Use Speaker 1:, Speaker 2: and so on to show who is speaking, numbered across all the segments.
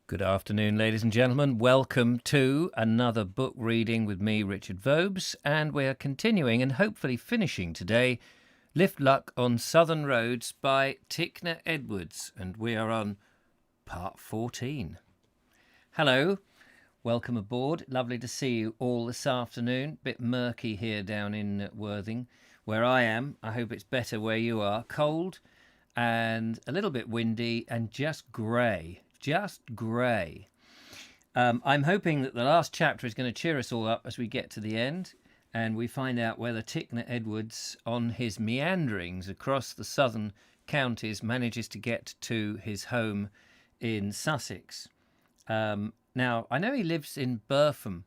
Speaker 1: Good afternoon, ladies and gentlemen. Welcome to another book reading with me, Richard Vobes, and we're continuing and hopefully finishing today Lift Luck on Southern Roads by Tickner Edwards, and we are on part 14. Hello, welcome aboard. Lovely to see you all this afternoon. Bit murky here down in Worthing, where I am. I hope it's better where you are. Cold and a little bit windy and just grey. I'm hoping that the last chapter is going to cheer us all up as we get to the end and we find out whether Tickner Edwards, on his meanderings across the southern counties, manages to get to his home in Sussex. Now, I know he lives in Burpham,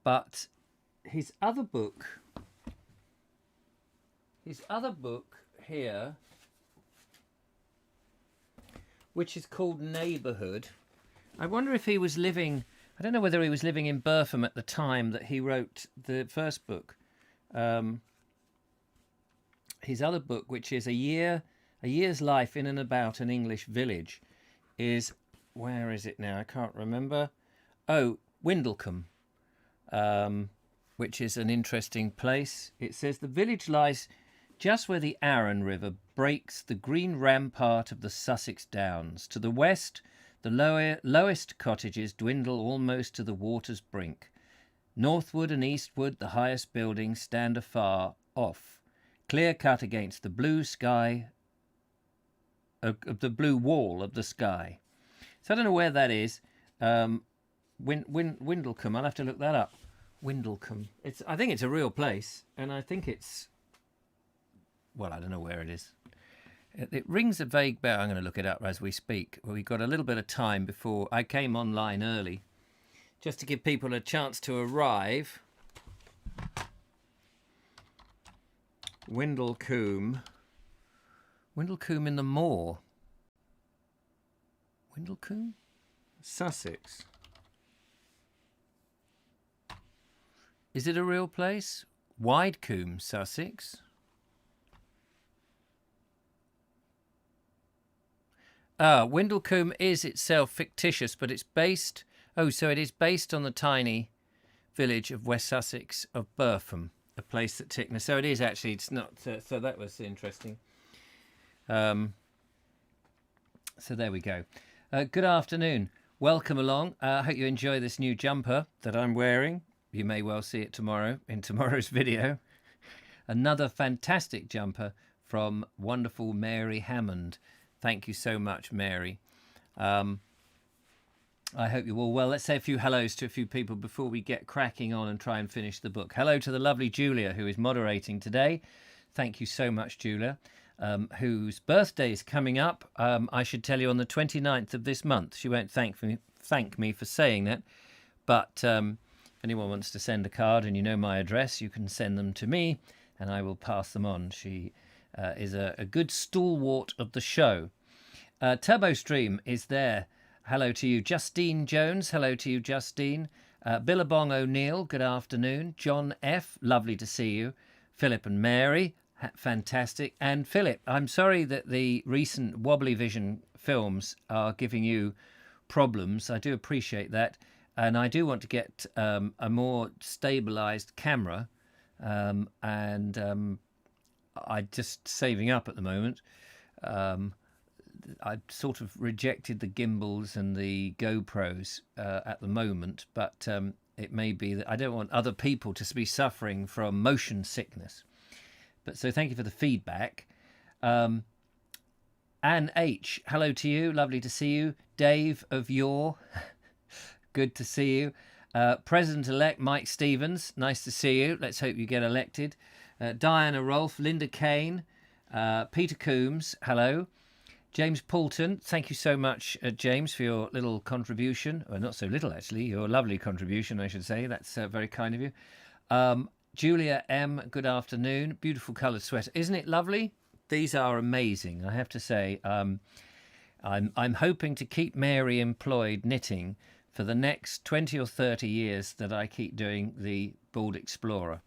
Speaker 1: but his other book here, which is called Neighbourhood. I wonder if he was living, I don't know whether he was living in Burpham at the time that he wrote the first book. His other book, which is a year's life in and about an English village, is, where is it now? I can't remember. Oh, Windlecombe, which is an interesting place. It says the village lies just where the Arun River breaks the green rampart of the Sussex Downs. To the west, the lowest cottages dwindle almost to the water's brink. Northward and eastward, the highest buildings stand afar off, clear-cut against the blue sky, the blue wall of the sky. So I don't know where that is. Windlecombe, I'll have to look that up. Windlecombe. I think it's a real place, and I think it's, well, I don't know where it is. It rings a vague bell. I'm going to look it up as we speak. We've got a little bit of time before I came online early, just to give people a chance to arrive. Windlecombe in the moor. Windlecombe? Sussex. Is it a real place? Widecombe, Sussex. Windlecombe is itself fictitious, but it's based... Oh, so it is based on the tiny village of West Sussex of Burpham, a place that Tickner... So it is actually, it's not... So that was interesting. So there we go. Good afternoon. Welcome along. I hope you enjoy this new jumper that I'm wearing. You may well see it tomorrow in tomorrow's video. Another fantastic jumper from wonderful Mary Hammond. Thank you so much, Mary. I hope you're all well. Let's say a few hellos to a few people before we get cracking on and try and finish the book. Hello to the lovely Julia, who is moderating today. Thank you so much, Julia, whose birthday is coming up. I should tell you on the 29th of this month. She won't thank me for saying that. But if anyone wants to send a card and you know my address, you can send them to me and I will pass them on. She is a good stalwart of the show. TurboStream is there. Hello to you. Justine Jones. Hello to you, Justine. Billabong O'Neill. Good afternoon. John F. Lovely to see you. Philip and Mary. Fantastic. And Philip, I'm sorry that the recent Wobbly Vision films are giving you problems. I do appreciate that. And I do want to get a more stabilized camera. I'm just saving up at the moment. I've sort of rejected the gimbals and the GoPros at the moment, but it may be that I don't want other people to be suffering from motion sickness. But so thank you for the feedback. Anne H, hello to you. Lovely to see you. Dave of Yore, good to see you. President-elect Mike Stevens, nice to see you. Let's hope you get elected. Diana Rolfe, Linda Kane, Peter Coombs, hello. James Poulton, thank you so much, James, for your little contribution. Or not so little, actually, your lovely contribution, I should say. That's very kind of you. Julia M, good afternoon. Beautiful coloured sweater. Isn't it lovely? These are amazing, I have to say. I'm hoping to keep Mary employed knitting for the next 20 or 30 years that I keep doing the Bald Explorer.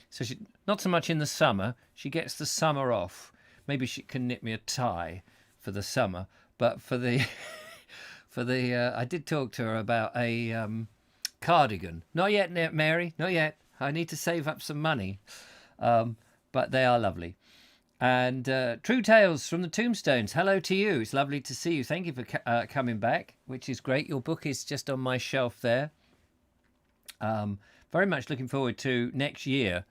Speaker 1: So she, not so much in the summer, she gets the summer off. Maybe she can knit me a tie for the summer, but for the for the. I did talk to her about a cardigan. Not yet, Mary. Not yet. I need to save up some money, but they are lovely. And True Tales from the Tombstones. Hello to you. It's lovely to see you. Thank you for coming back, which is great. Your book is just on my shelf there. Very much looking forward to next year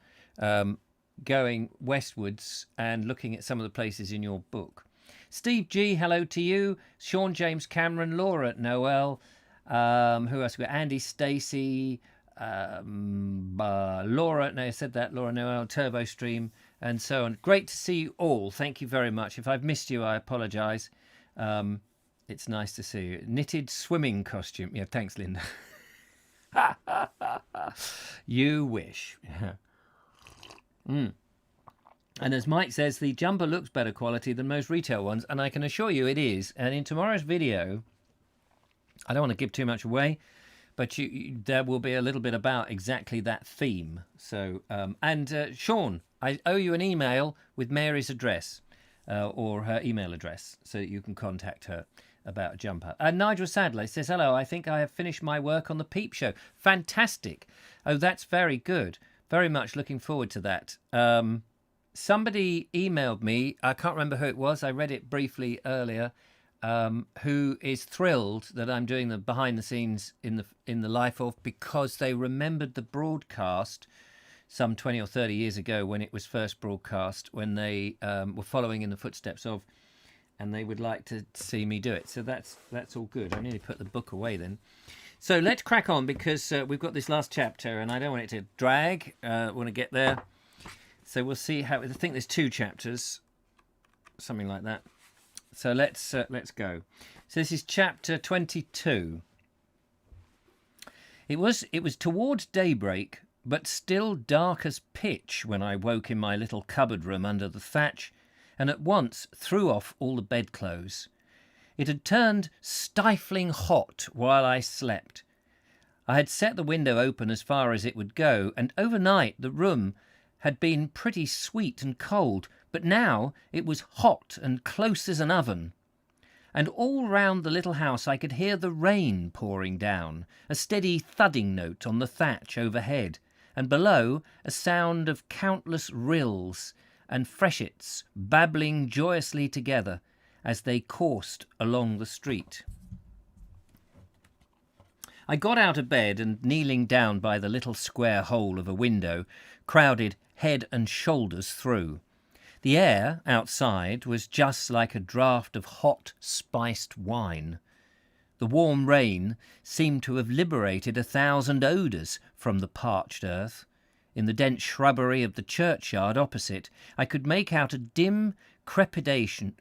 Speaker 1: going westwards and looking at some of the places in your book. Steve G, hello to you. Sean James Cameron, Laura Noel. Who else? We got Andy Stacey, Laura. No, I said that. Laura Noel, Turbo Stream, and so on. Great to see you all. Thank you very much. If I've missed you, I apologise. It's nice to see you. Knitted swimming costume. Yeah, thanks, Linda. You wish. And as Mike says, the jumper looks better quality than most retail ones, and I can assure you it is. And in tomorrow's video, I don't want to give too much away, but there will be a little bit about exactly that theme. So, Sean, I owe you an email with Mary's address or her email address so that you can contact her about a jumper. And Nigel Sadler says, hello, I think I have finished my work on the Peep Show. Fantastic. Oh, that's very good. Very much looking forward to that. Somebody emailed me, I can't remember who it was, I read it briefly earlier, who is thrilled that I'm doing the behind the scenes in the life of, because they remembered the broadcast some 20 or 30 years ago when it was first broadcast, when they were following in the footsteps of, and they would like to see me do it. So that's all good. I nearly put the book away then. So let's crack on, because we've got this last chapter and I don't want it to drag. I want to get there. So we'll see how, I think there's 2 chapters, something like that. So let's go. So this is chapter 22. It was towards daybreak, but still dark as pitch when I woke in my little cupboard room under the thatch, and at once threw off all the bedclothes. It had turned stifling hot while I slept. I had set the window open as far as it would go, and overnight the room had been pretty sweet and cold, but now it was hot and close as an oven. And all round the little house I could hear the rain pouring down, a steady thudding note on the thatch overhead, and below a sound of countless rills and freshets babbling joyously together as they coursed along the street. I got out of bed and, kneeling down by the little square hole of a window, crowded head and shoulders through. The air outside was just like a draught of hot, spiced wine. The warm rain seemed to have liberated 1,000 odours from the parched earth. In the dense shrubbery of the churchyard opposite, I could make out a dim crepitation,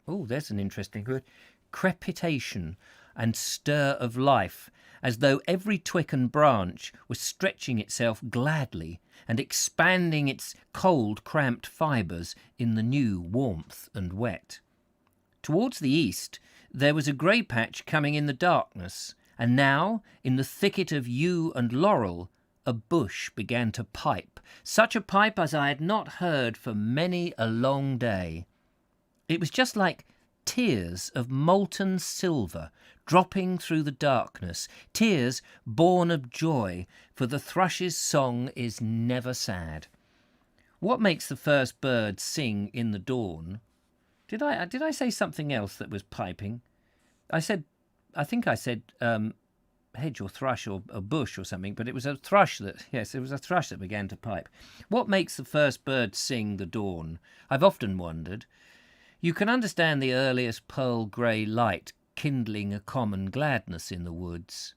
Speaker 1: there's an interesting word, crepitation and stir of life, as though every twig and branch was stretching itself gladly and expanding its cold, cramped fibres in the new warmth and wet. Towards the east, there was a grey patch coming in the darkness, and now, in the thicket of yew and laurel, a bush began to pipe, such a pipe as I had not heard for many a long day. It was just like tears of molten silver dropping through the darkness, tears born of joy, for the thrush's song is never sad. What makes the first bird sing in the dawn? Did I say something else that was piping? I think I said hedge or thrush or a bush or something, but it was a thrush that began to pipe. What makes the first bird sing the dawn? I've often wondered. You can understand the earliest pearl grey light kindling a common gladness in the woods.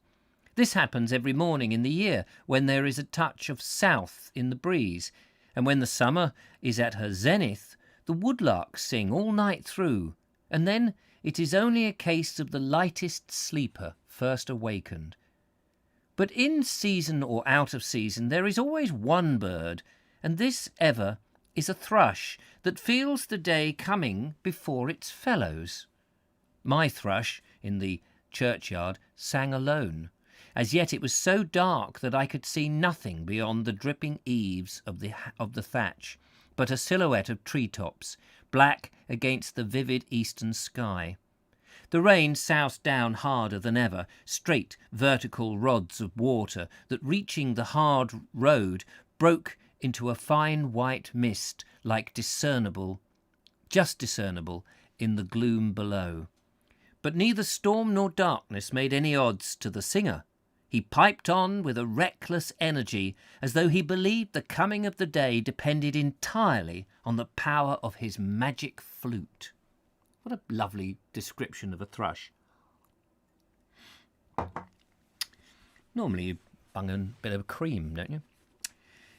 Speaker 1: This happens every morning in the year when there is a touch of south in the breeze, and when the summer is at her zenith, the woodlarks sing all night through, and then it is only a case of the lightest sleeper first awakened. But in season or out of season there is always one bird, and this ever is a thrush that feels the day coming before its fellows. My thrush in the churchyard sang alone. As yet it was so dark that I could see nothing beyond the dripping eaves of the thatch, but a silhouette of treetops, black against the vivid eastern sky. The rain soused down harder than ever, straight vertical rods of water that, reaching the hard road, broke into a fine white mist, like just discernible in the gloom below. But neither storm nor darkness made any odds to the singer. He piped on with a reckless energy, as though he believed the coming of the day depended entirely on the power of his magic flute. What a lovely description of a thrush. Normally you bung a bit of cream, don't you?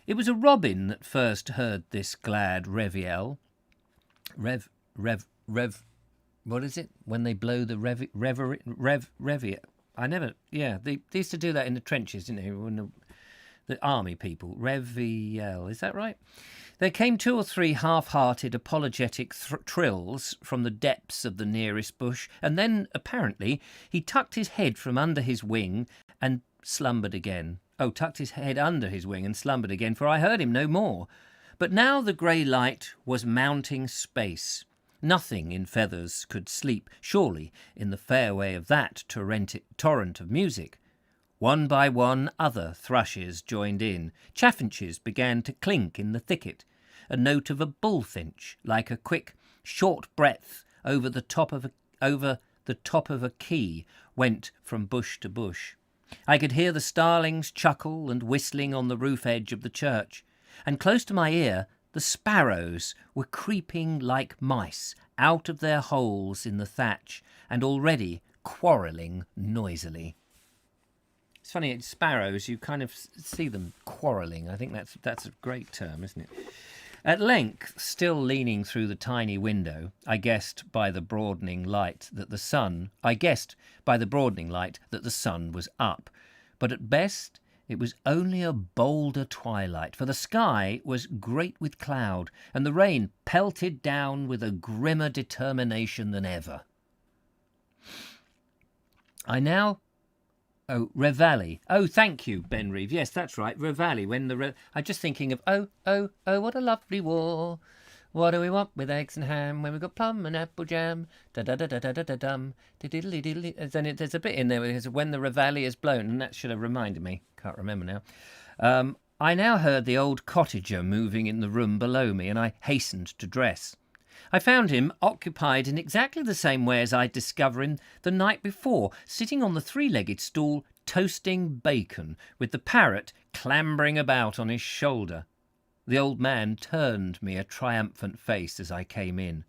Speaker 1: It was a robin that first heard this glad reviel. What is it? When they blow the reviel. They used to do that in the trenches, didn't they? When the army people. Reviel, is that right? There came 2 or 3 half-hearted apologetic trills from the depths of the nearest bush, and then, apparently, he tucked his head from under his wing and slumbered again. Oh, tucked his head under his wing and slumbered again, for I heard him no more. But now the grey light was mounting space. Nothing in feathers could sleep, surely, in the fairway of that torrent of music. One by one other thrushes joined in. Chaffinches began to clink in the thicket. A note of a bullfinch, like a quick, short breath over the top of a key, went from bush to bush. I could hear the starlings chuckle and whistling on the roof edge of the church, and close to my ear the sparrows were creeping like mice out of their holes in the thatch, and already quarrelling noisily. It's funny, sparrows, you kind of see them quarrelling. I think that's a great term, isn't it? At length, still leaning through the tiny window, I guessed by the broadening light that the sun was up. But at best, it was only a bolder twilight, for the sky was great with cloud, and the rain pelted down with a grimmer determination than ever. Reveille. Oh, thank you, Ben Reeve. Yes, that's right, Reveille. I'm just thinking of, oh, what a lovely war. What do we want with eggs and ham when we've got plum and apple jam? Da-da-da-da-da-da-dum. Diddly-diddly. Then there's a bit in there where it says, when the Reveille is blown, and that should have reminded me. Can't remember now. I now heard the old cottager moving in the room below me, and I hastened to dress. I found him occupied in exactly the same way as I'd discovered him the night before, sitting on the 3-legged stool, toasting bacon, with the parrot clambering about on his shoulder. The old man turned me a triumphant face as I came in.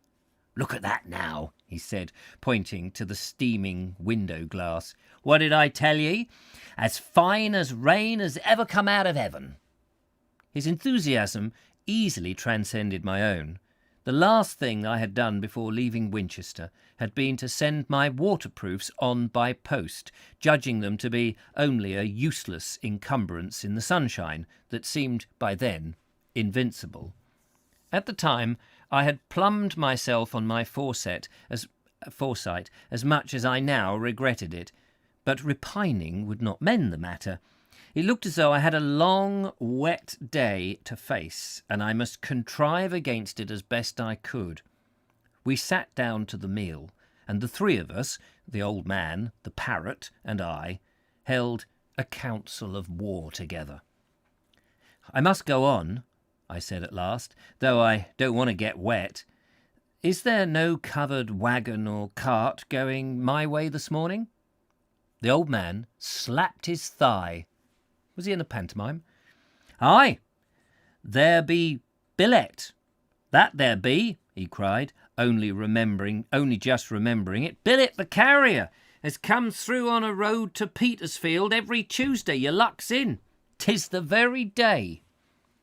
Speaker 1: "Look at that now," he said, pointing to the steaming window glass. "What did I tell ye? As fine as rain as ever come out of heaven." His enthusiasm easily transcended my own. The last thing I had done before leaving Winchester had been to send my waterproofs on by post, judging them to be only a useless encumbrance in the sunshine that seemed by then invincible. At the time, I had plumbed myself on my foresight as much as I now regretted it, but repining would not mend the matter. It looked as though I had a long, wet day to face, and I must contrive against it as best I could. We sat down to the meal, and the 3 of us, the old man, the parrot, and I, held a council of war together. "I must go on," I said at last, "though I don't want to get wet. Is there no covered wagon or cart going my way this morning?" The old man slapped his thigh. Was he in a pantomime? "Aye, there be billet. That there be," he cried, only just remembering it. "Billet the carrier, as comes through on a road to Petersfield every Tuesday. Your luck's in. 'Tis the very day."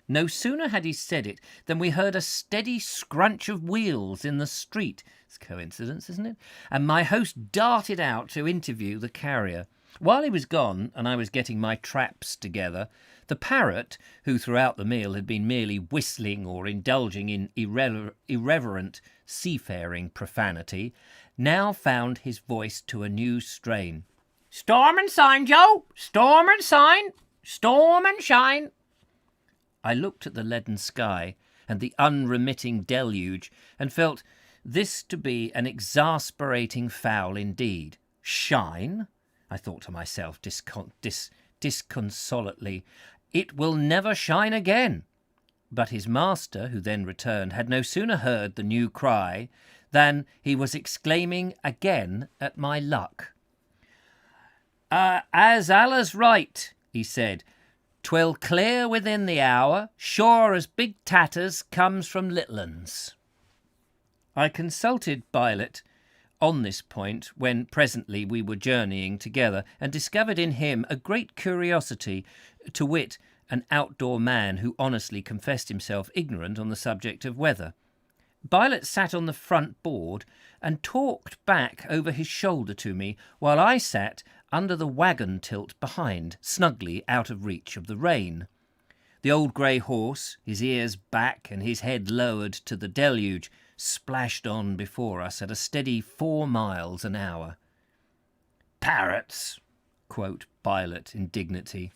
Speaker 1: No sooner had he said it than we heard a steady scrunch of wheels in the street. It's coincidence, isn't it? And my host darted out to interview the carrier. While he was gone, and I was getting my traps together, the parrot, who throughout the meal had been merely whistling or indulging in irreverent seafaring profanity, now found his voice to a new strain. "Storm and shine, Joe! Storm and shine! Storm and shine!" I looked at the leaden sky and the unremitting deluge and felt this to be an exasperating foul indeed. Shine? I thought to myself disconsolately. It will never shine again. But his master, who then returned, had no sooner heard the new cry than he was exclaiming again at my luck. As Allah's right, he said, 'twill clear within the hour, sure as big tatters comes from little uns. I consulted Bylot on this point when presently we were journeying together, and discovered in him a great curiosity, to wit, an outdoor man who honestly confessed himself ignorant on the subject of weather. Bylot sat on the front board and talked back over his shoulder to me, while I sat under the wagon tilt behind, snugly out of reach of the rain. The old grey horse, his ears back and his head lowered to the deluge, splashed on before us at a steady 4 miles an hour. "Parrots," quote Bylot in dignity.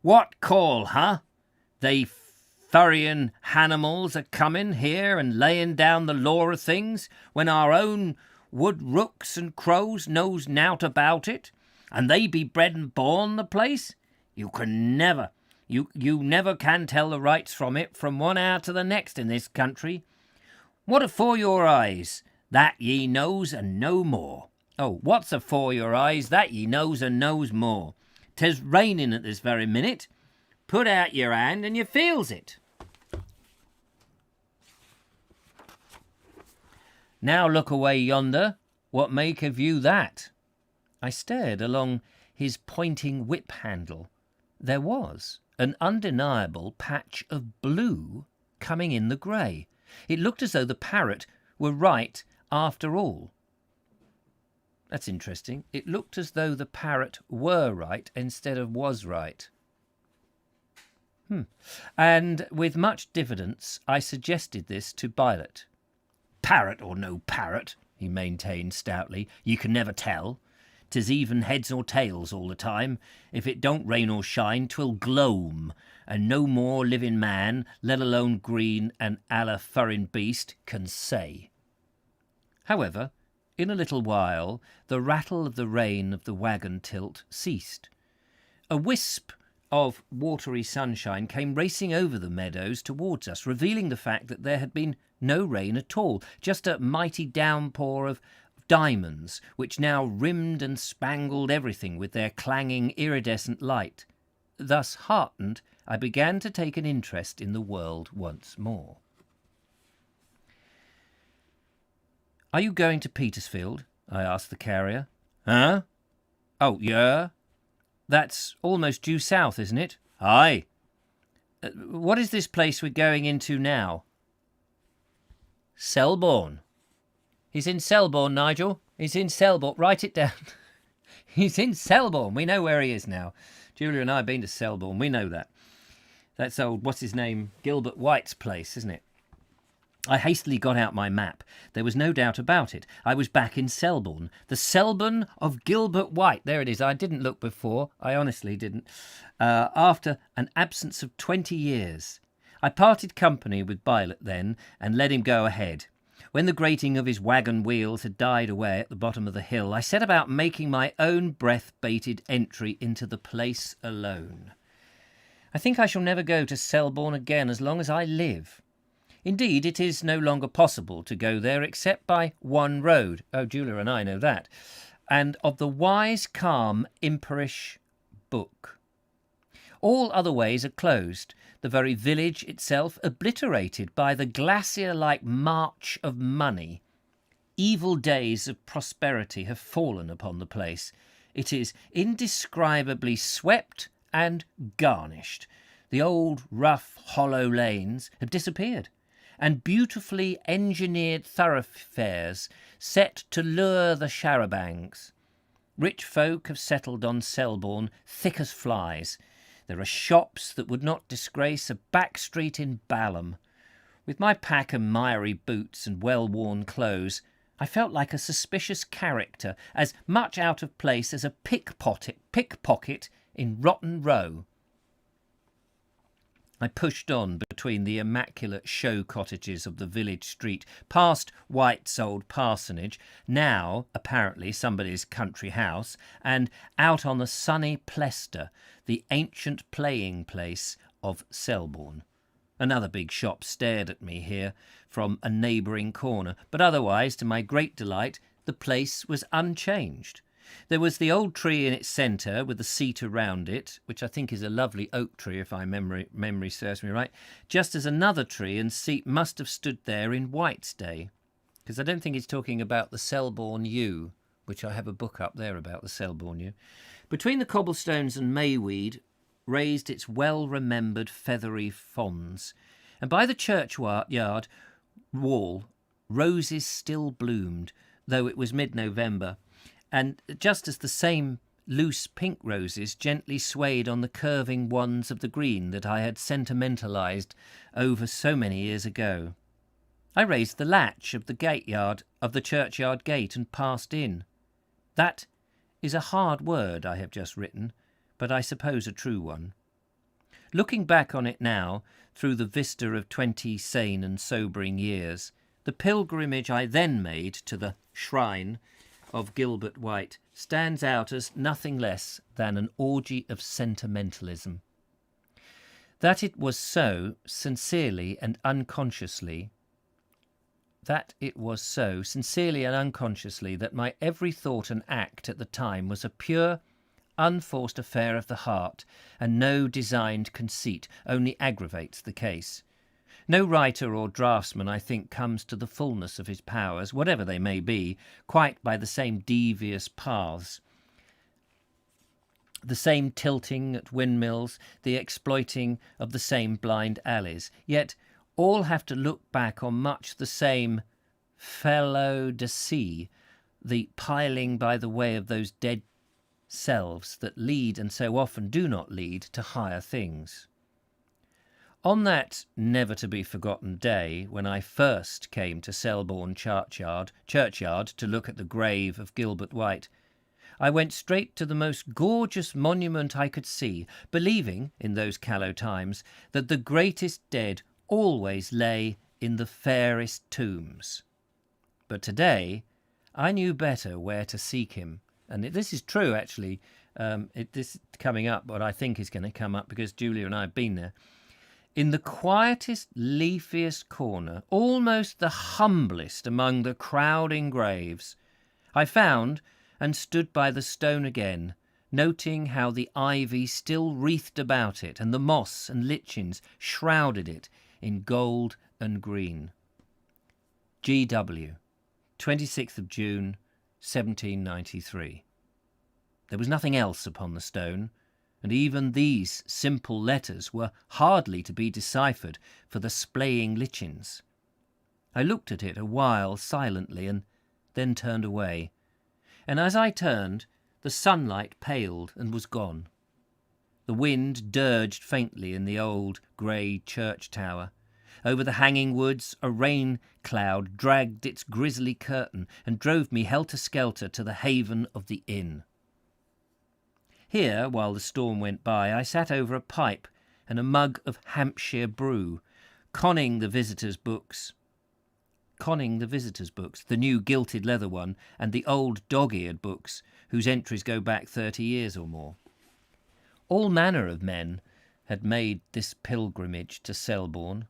Speaker 1: "What call, huh? They furryin' hanimals a comin' here and layin' down the law of things, when our own wood rooks and crows knows nowt about it, and they be bred and born the place? You never can tell the rights from it from one hour to the next in this country. What afore your eyes? That ye knows and no more. Oh, what's afore your eyes? That ye knows and knows more. 'Tis raining at this very minute. Put out your hand and you feels it. Now look away yonder. What make of you that?" I stared along his pointing whip handle. There was an undeniable patch of blue coming in the grey. It looked as though the parrot were right after all. That's interesting. It looked as though the parrot were right instead of was right. And with much diffidence, I suggested this to Bylot. "Parrot or no parrot," he maintained stoutly, "you can never tell. 'Tis even heads or tails all the time. If it don't rain or shine, 'twill gloam, and no more living man, let alone green and alla furrin beast, can say." However, in a little while, the rattle of the rain of the wagon tilt ceased. A wisp of watery sunshine came racing over the meadows towards us, revealing the fact that there had been no rain at all, just a mighty downpour of diamonds, which now rimmed and spangled everything with their clanging iridescent light. Thus heartened, I began to take an interest in the world once more. "Are you going to Petersfield?" I asked the carrier. "Huh? Oh, yeah. That's almost due south, isn't it?" "Aye." What is this place we're going into now?" "Selborne." "He's in Selborne, Nigel. He's in Selborne. Write it down." He's in Selborne. We know where he is now. Julia and I have been to Selborne. We know that. That's old, what's his name, Gilbert White's place, isn't it? I hastily got out my map. There was no doubt about it. I was back in Selborne. The Selborne of Gilbert White. There it is. I didn't look before. I honestly didn't. After an absence of 20 years. I parted company with Bylot then and let him go ahead. When the grating of his wagon wheels had died away at the bottom of the hill, I set about making my own breath-baited entry into the place alone. I think I shall never go to Selborne again as long as I live. Indeed, it is no longer possible to go there except by one road. Oh, Julia and I know that. And of the wise, calm, imperish book. All other ways are closed, the very village itself obliterated by the glacier-like march of money. Evil days of prosperity have fallen upon the place. It is indescribably swept and garnished. The old, rough, hollow lanes have disappeared, and beautifully engineered thoroughfares set to lure the charabancs. Rich folk have settled on Selborne thick as flies. There are shops that would not disgrace a back street in Balham. With my pack and miry boots and well-worn clothes, I felt like a suspicious character, as much out of place as a pickpocket in Rotten Row. I pushed on between the immaculate show cottages of the village street, past White's old parsonage, now apparently somebody's country house, and out on the sunny Plestor, the ancient playing place of Selborne. Another big shop stared at me here from a neighbouring corner, but otherwise, to my great delight, the place was unchanged. There was the old tree in its centre with the seat around it, which I think is a lovely oak tree if my memory serves me right, just as another tree and seat must have stood there in White's day, because I don't think he's talking about the Selborne yew, which I have a book up there about the Selborne yew. Between the cobblestones and mayweed raised its well-remembered feathery fronds, and by the churchyard wall roses still bloomed, though it was mid-November, and just as the same loose pink roses gently swayed on the curving wands of the green that I had sentimentalised over so many years ago. I raised the latch of the churchyard gate and passed in. That is a hard word I have just written, but I suppose a true one. Looking back on it now, through the vista of 20 sane and sobering years, the pilgrimage I then made to the shrine of Gilbert White stands out as nothing less than an orgy of sentimentalism. That it was so sincerely and unconsciously that my every thought and act at the time was a pure, unforced affair of the heart, and no designed conceit, only aggravates the case. No writer or draftsman, I think, comes to the fullness of his powers, whatever they may be, quite by the same devious paths, the same tilting at windmills, the exploiting of the same blind alleys. Yet all have to look back on much the same felo de se, the piling by the way of those dead selves that lead, and so often do not lead, to higher things. On that never-to-be-forgotten day, when I first came to Selborne churchyard to look at the grave of Gilbert White, I went straight to the most gorgeous monument I could see, believing, in those callow times, that the greatest dead always lay in the fairest tombs. But today I knew better where to seek him, and this is true, actually. This is coming up, what I think is going to come up, because Julia and I have been there. In the quietest, leafiest corner, almost the humblest among the crowding graves, I found and stood by the stone again, noting how the ivy still wreathed about it, and the moss and lichens shrouded it in gold and green. G.W., 26th of June, 1793. There was nothing else upon the stone, and even these simple letters were hardly to be deciphered for the splaying lichens. I looked at it a while silently, and then turned away, and as I turned, the sunlight paled and was gone. The wind dirged faintly in the old grey church tower. Over the hanging woods a rain cloud dragged its grisly curtain and drove me helter-skelter to the haven of the inn. Here, while the storm went by, I sat over a pipe and a mug of Hampshire brew, conning the visitors' books, the new gilted leather one and the old dog-eared books, whose entries go back 30 years or more. All manner of men had made this pilgrimage to Selborne.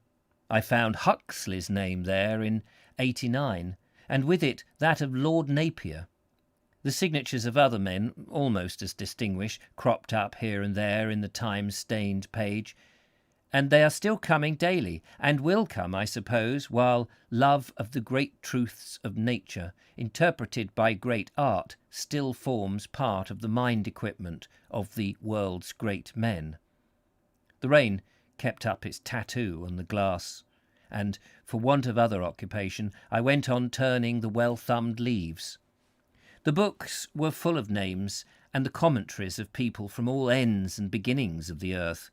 Speaker 1: I found Huxley's name there in 89, and with it that of Lord Napier. The signatures of other men, almost as distinguished, cropped up here and there in the time-stained page, and they are still coming daily, and will come, I suppose, while love of the great truths of nature, interpreted by great art, still forms part of the mind equipment of the world's great men. The rain kept up its tattoo on the glass, and, for want of other occupation, I went on turning the well-thumbed leaves. The books were full of names and the commentaries of people from all ends and beginnings of the earth.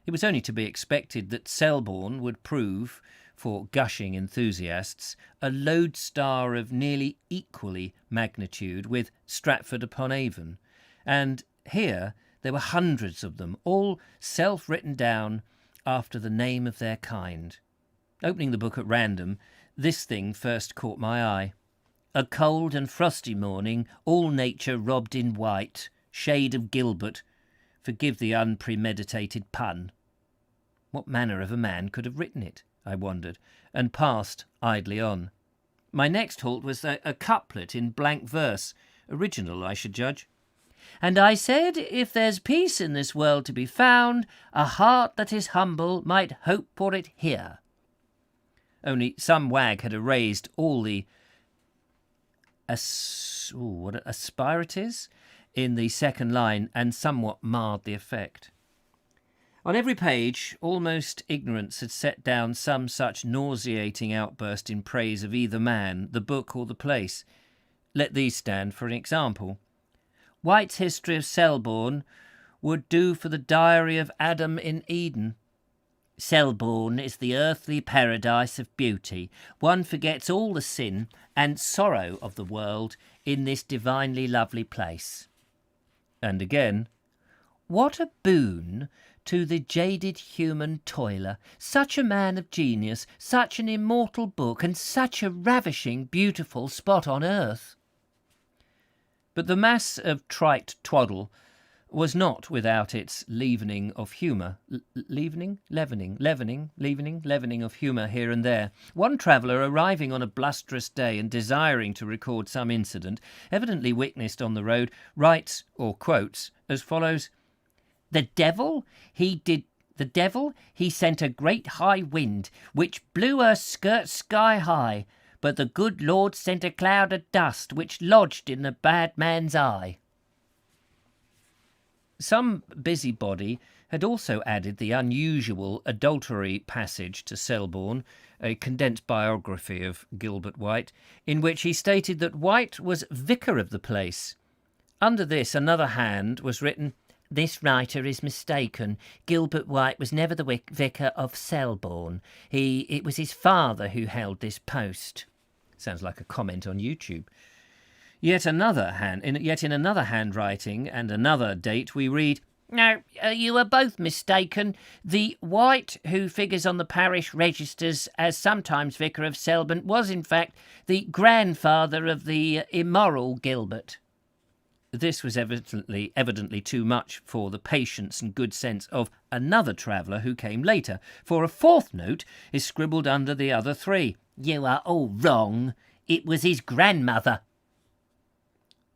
Speaker 1: It was only to be expected that Selborne would prove, for gushing enthusiasts, a lodestar of nearly equally magnitude with Stratford-upon-Avon, and here there were hundreds of them, all self-written down after the name of their kind. Opening the book at random, this thing first caught my eye. A cold and frosty morning, all nature robbed in white, shade of Gilbert, forgive the unpremeditated pun. What manner of a man could have written it, I wondered, and passed idly on. My next halt was a couplet in blank verse, original, I should judge. And I said, if there's peace in this world to be found, a heart that is humble might hope for it here. Only some wag had erased all the asperities in the second line and somewhat marred the effect. On every page, almost ignorance had set down some such nauseating outburst in praise of either man, the book, or the place. Let these stand for an example. White's history of Selborne would do for the diary of Adam in Eden. Selborne is the earthly paradise of beauty. One forgets all the sin and sorrow of the world in this divinely lovely place. And again, what a boon to the jaded human toiler, such a man of genius, such an immortal book, and such a ravishing, beautiful spot on earth. But the mass of trite twaddle was not without its leavening of humour. Leavening of humour here and there. One traveller, arriving on a blusterous day and desiring to record some incident, evidently witnessed on the road, writes, or quotes, as follows: The devil, he sent a great high wind, which blew her skirts sky high, but the good Lord sent a cloud of dust, which lodged in the bad man's eye. Some busybody had also added the unusual adultery passage to Selborne, a condensed biography of Gilbert White, in which he stated that White was vicar of the place. Under this, another hand was written, This writer is mistaken. Gilbert White was never the vicar of Selborne. It was his father who held this post. Sounds like a comment on YouTube. Yet in another handwriting and another date we read, No, you are both mistaken. The White who figures on the parish registers as sometimes vicar of Selborne was in fact the grandfather of the immoral Gilbert. This was evidently too much for the patience and good sense of another traveller who came later, for a fourth note is scribbled under the other three. You are all wrong. It was his grandmother.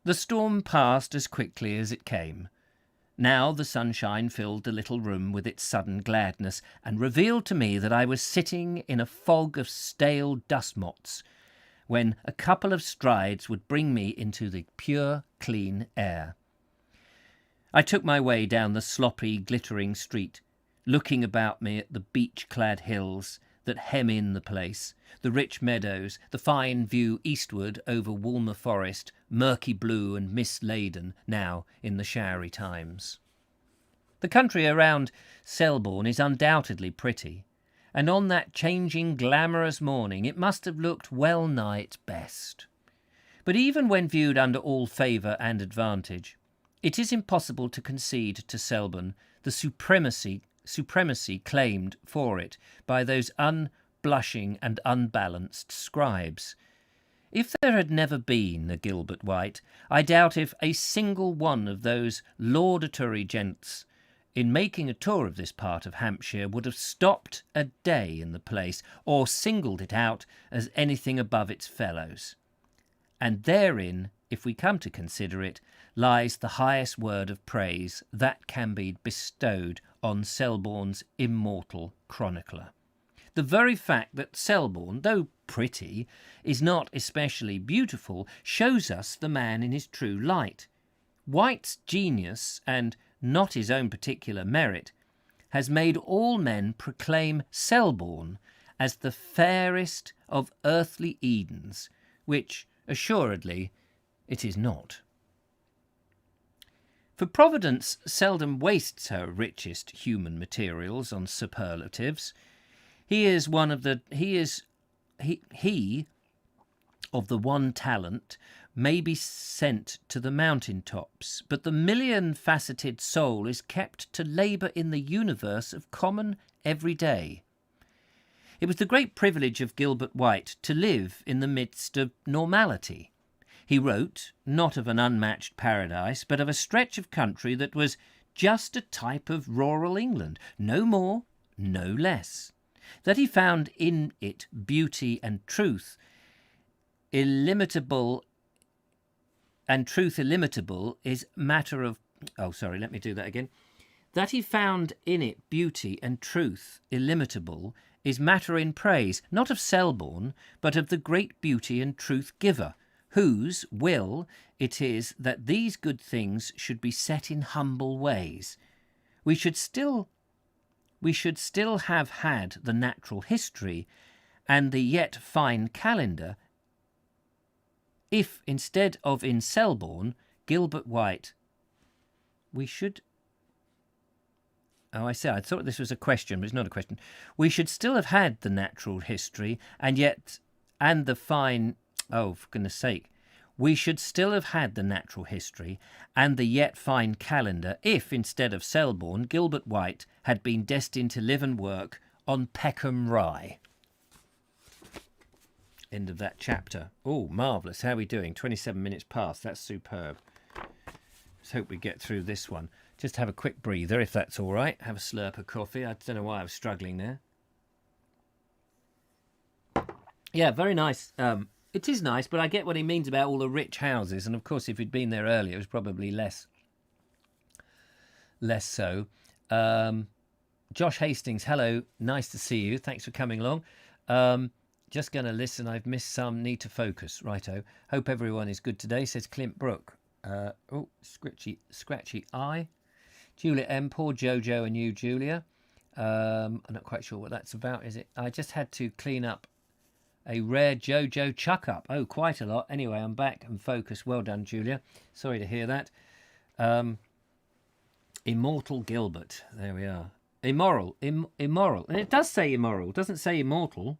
Speaker 1: The storm passed as quickly as it came. Now the sunshine filled the little room with its sudden gladness and revealed to me that I was sitting in a fog of stale dust motes, when a couple of strides would bring me into the pure, clean air. I took my way down the sloppy, glittering street, looking about me at the beech-clad hills that hem in the place, the rich meadows, the fine view eastward over Woolmer Forest, murky blue and mist-laden now in the showery times. The country around Selborne is undoubtedly pretty, and on that changing, glamorous morning it must have looked well nigh its best. But even when viewed under all favour and advantage, it is impossible to concede to Selborne the supremacy claimed for it by those unblushing and unbalanced scribes. If there had never been a Gilbert White, I doubt if a single one of those laudatory gents in making a tour of this part of Hampshire would have stopped a day in the place or singled it out as anything above its fellows. And therein, if we come to consider it, lies the highest word of praise that can be bestowed on Selborne's immortal chronicler. The very fact that Selborne, though pretty, is not especially beautiful, shows us the man in his true light. White's genius, and not his own particular merit, has made all men proclaim Selborne as the fairest of earthly Edens, which, assuredly, it is not. For Providence seldom wastes her richest human materials on superlatives. He of the one talent may be sent to the mountain tops, but the million-faceted soul is kept to labour in the universe of common every day. It was the great privilege of Gilbert White to live in the midst of normality. He wrote, not of an unmatched paradise, but of a stretch of country that was just a type of rural England, no more, no less. That he found in it beauty and truth illimitable, and truth illimitable is matter of... That he found in it beauty and truth illimitable is matter in praise, not of Selborne, but of the great beauty and truth giver, whose will it is that these good things should be set in humble ways. We should still have had the natural history and the yet fine calendar if, instead of in Selborne, Gilbert White, we should... Oh, I thought this was a question, but it's not a question. We should still have had the natural history and the fine... Oh, for goodness sake. We should still have had the natural history and the yet fine calendar if, instead of Selborne, Gilbert White had been destined to live and work on Peckham Rye. End of that chapter. Oh, marvellous. How are we doing? 27 minutes past. That's superb. Let's hope we get through this one. Just have a quick breather, if that's all right. Have a slurp of coffee. I don't know why I was struggling there. Yeah, very nice. It is nice, but I get what he means about all the rich houses. And, of course, if he'd been there earlier, it was probably less so. Josh Hastings, hello. Nice to see you. Thanks for coming along. Just going to listen. I've missed some. Need to focus. Righto. Hope everyone is good today, says Clint Brook. Scratchy eye. Julia M. Poor Jojo and you, Julia. I'm not quite sure what that's about, is it? I just had to clean up a rare Jojo chuck-up. Oh, quite a lot. Anyway, I'm back and focused. Well done, Julia. Sorry to hear that. Immortal Gilbert. There we are. Immoral. Immoral. And it does say immoral. It doesn't say immortal.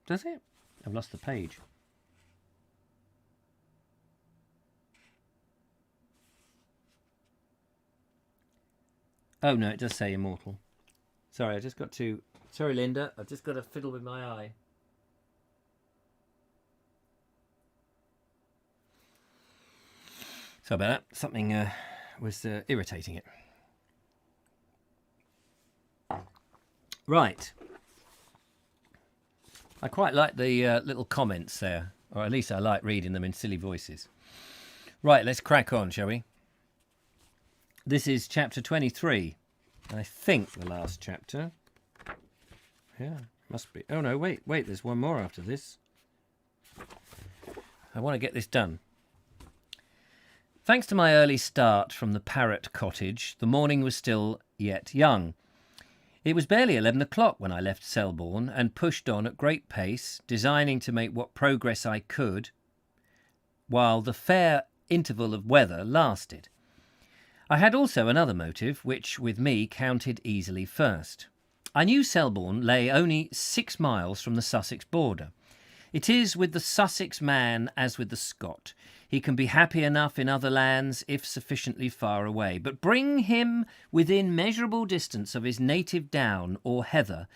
Speaker 1: Does it? I've lost the page. Oh, no, it does say immortal. Sorry, Sorry, Linda. I've just got to fiddle with my eye. Sorry about that. Something was irritating it. Right. I quite like the little comments there. Or at least I like reading them in silly voices. Right, let's crack on, shall we? This is chapter 23. I think the last chapter. Yeah, must be. Oh, no, wait. There's one more after this. I want to get this done. Thanks to my early start from the Parrot cottage, the morning was still yet young. It was barely 11 o'clock when I left Selborne and pushed on at great pace, designing to make what progress I could, while the fair interval of weather lasted. I had also another motive, which with me counted easily first. I knew Selborne lay only 6 miles from the Sussex border. It is with the Sussex man as with the Scot. He can be happy enough in other lands if sufficiently far away, but bring him within measurable distance of his native down or heather,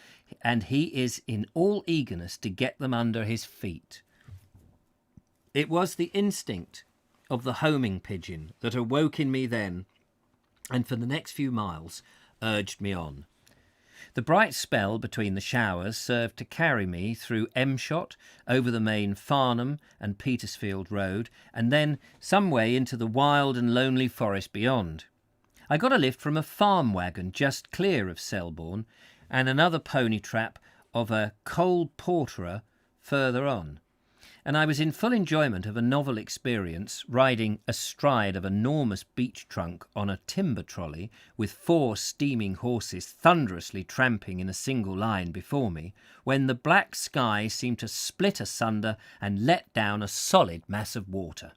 Speaker 1: and he is in all eagerness to get them under his feet. It was the instinct of the homing pigeon that awoke in me then, and for the next few miles urged me on. The bright spell between the showers served to carry me through Emshot, over the main Farnham and Petersfield road, and then some way into the wild and lonely forest beyond. I got a lift from a farm wagon just clear of Selborne, and another pony trap of a coal porterer further on, and I was in full enjoyment of a novel experience, riding astride of an enormous beech trunk on a timber trolley with 4 steaming horses thunderously tramping in a single line before me, when the black sky seemed to split asunder and let down a solid mass of water.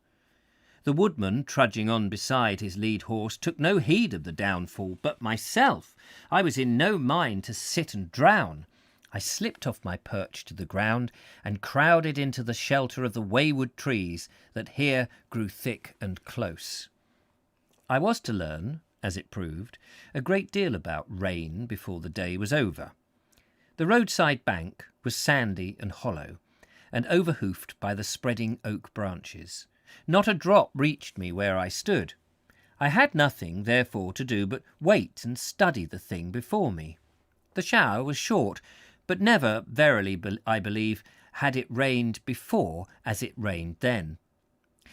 Speaker 1: The woodman, trudging on beside his lead horse, took no heed of the downfall, but myself, I was in no mind to sit and drown. I slipped off my perch to the ground and crowded into the shelter of the wayward trees that here grew thick and close. I was to learn, as it proved, a great deal about rain before the day was over. The roadside bank was sandy and hollow, and overhoofed by the spreading oak branches. Not a drop reached me where I stood. I had nothing, therefore, to do but wait and study the thing before me. The shower was short, but never, verily, I believe, had it rained before as it rained then.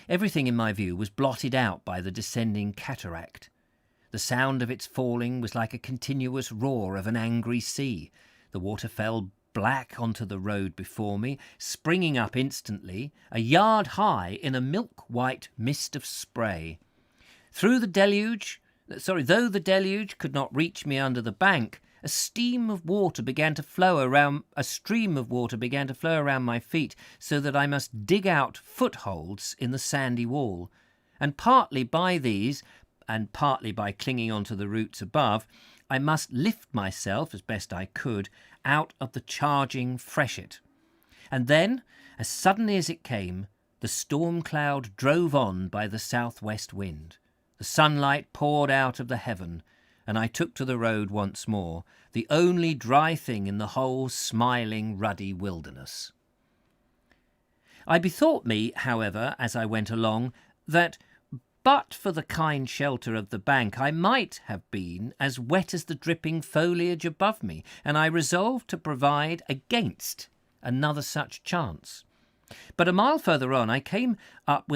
Speaker 1: Everything in my view was blotted out by the descending cataract. The sound of its falling was like a continuous roar of an angry sea. The water fell black onto the road before me, springing up instantly, a yard high in a milk-white mist of spray. Though the deluge could not reach me under the bank, a stream of water began to flow around my feet, so that I must dig out footholds in the sandy wall, and partly by these, and partly by clinging onto the roots above, I must lift myself, as best I could, out of the charging freshet. And then, as suddenly as it came, the storm cloud drove on by the southwest wind. The sunlight poured out of the heaven, and I took to the road once more, the only dry thing in the whole smiling, ruddy wilderness. I bethought me, however, as I went along, that but for the kind shelter of the bank, I might have been as wet as the dripping foliage above me, and I resolved to provide against another such chance. But a mile further on, I came up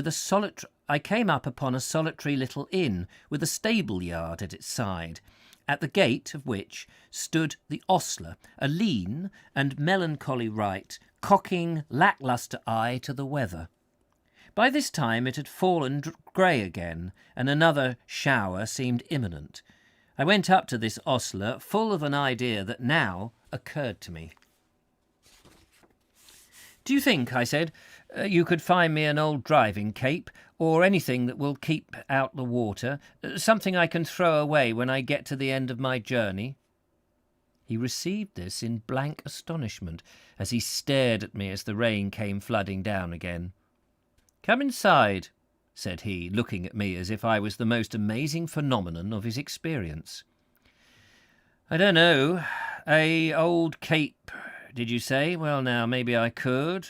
Speaker 1: upon a solitary little inn with a stable yard at its side, at the gate of which stood the ostler, a lean and melancholy wight, cocking lacklustre eye to the weather. By this time it had fallen grey again, and another shower seemed imminent. I went up to this ostler, full of an idea that now occurred to me. "Do you think," I said, "you could find me an old driving cape, or anything that will keep out the water, something I can throw away when I get to the end of my journey?" He received this in blank astonishment, as he stared at me as the rain came flooding down again. "Come inside," said he, looking at me as if I was the most amazing phenomenon of his experience. "I don't know. Old cape, did you say? Well, now, maybe I could.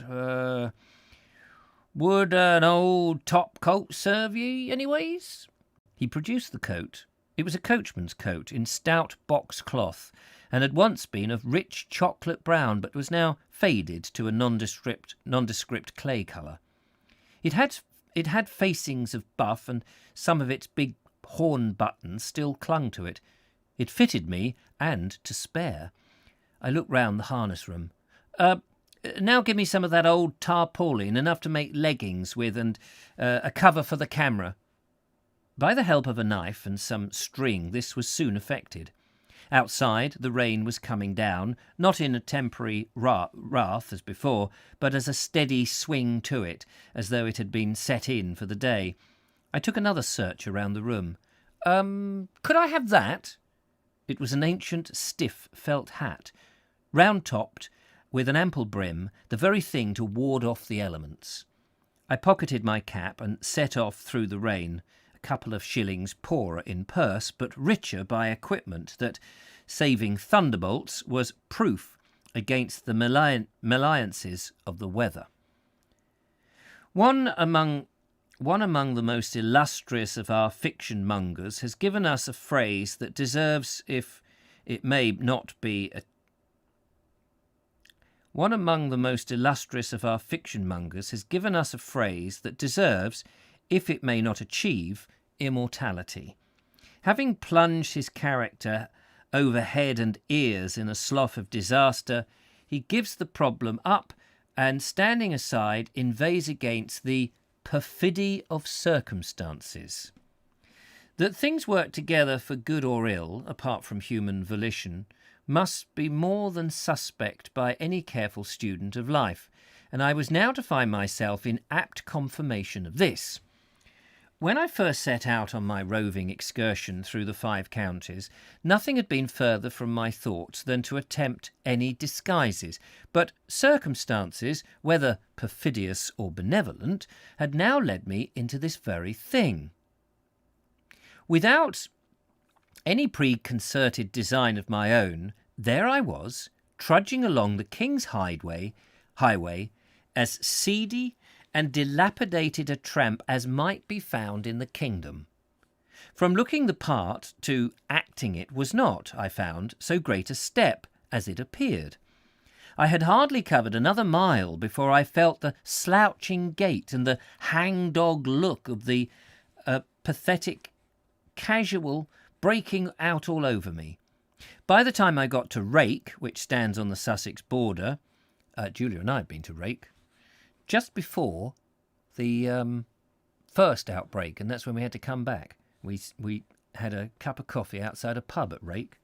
Speaker 1: Would an old top coat serve ye, anyways?" He produced the coat. It was a coachman's coat in stout box cloth, and had once been of rich chocolate brown, but was now faded to a nondescript clay colour. It had facings of buff, and some of its big horn buttons still clung to it. It fitted me, and to spare. I looked round the harness room. Now give me some of that old tarpaulin, enough to make leggings with, and a cover for the camera." By the help of a knife and some string this was soon effected. Outside the rain was coming down, not in a temporary wrath as before, but as a steady swing to it, as though it had been set in for the day. I took another search around the room. Could I have that?" It was an ancient, stiff felt hat, round-topped, with an ample brim, the very thing to ward off the elements. I pocketed my cap and set off through the rain, a couple of shillings poorer in purse, but richer by equipment that, saving thunderbolts, was proof against the meliances of the weather. One among the most illustrious of our fiction mongers has given us a phrase that deserves, if it may not be One among the most illustrious of our fiction mongers has given us a phrase that deserves, if it may not achieve, immortality. Having plunged his character over head and ears in a slough of disaster, he gives the problem up and, standing aside, inveighs against the perfidy of circumstances. That things work together for good or ill, apart from human volition, must be more than suspect by any careful student of life, and I was now to find myself in apt confirmation of this. When I first set out on my roving excursion through the 5 counties, nothing had been further from my thoughts than to attempt any disguises, but circumstances, whether perfidious or benevolent, had now led me into this very thing. Without any preconcerted design of my own, there I was, trudging along the King's Highway, as seedy and dilapidated a tramp as might be found in the kingdom. From looking the part to acting it was not, I found, so great a step as it appeared. I had hardly covered another mile before I felt the slouching gait and the hang-dog look of the pathetic casual breaking out all over me. By the time I got to Rake, which stands on the Sussex border, Julia and I had been to Rake, just before the first outbreak, and that's when we had to come back. We had a cup of coffee outside a pub at Rake.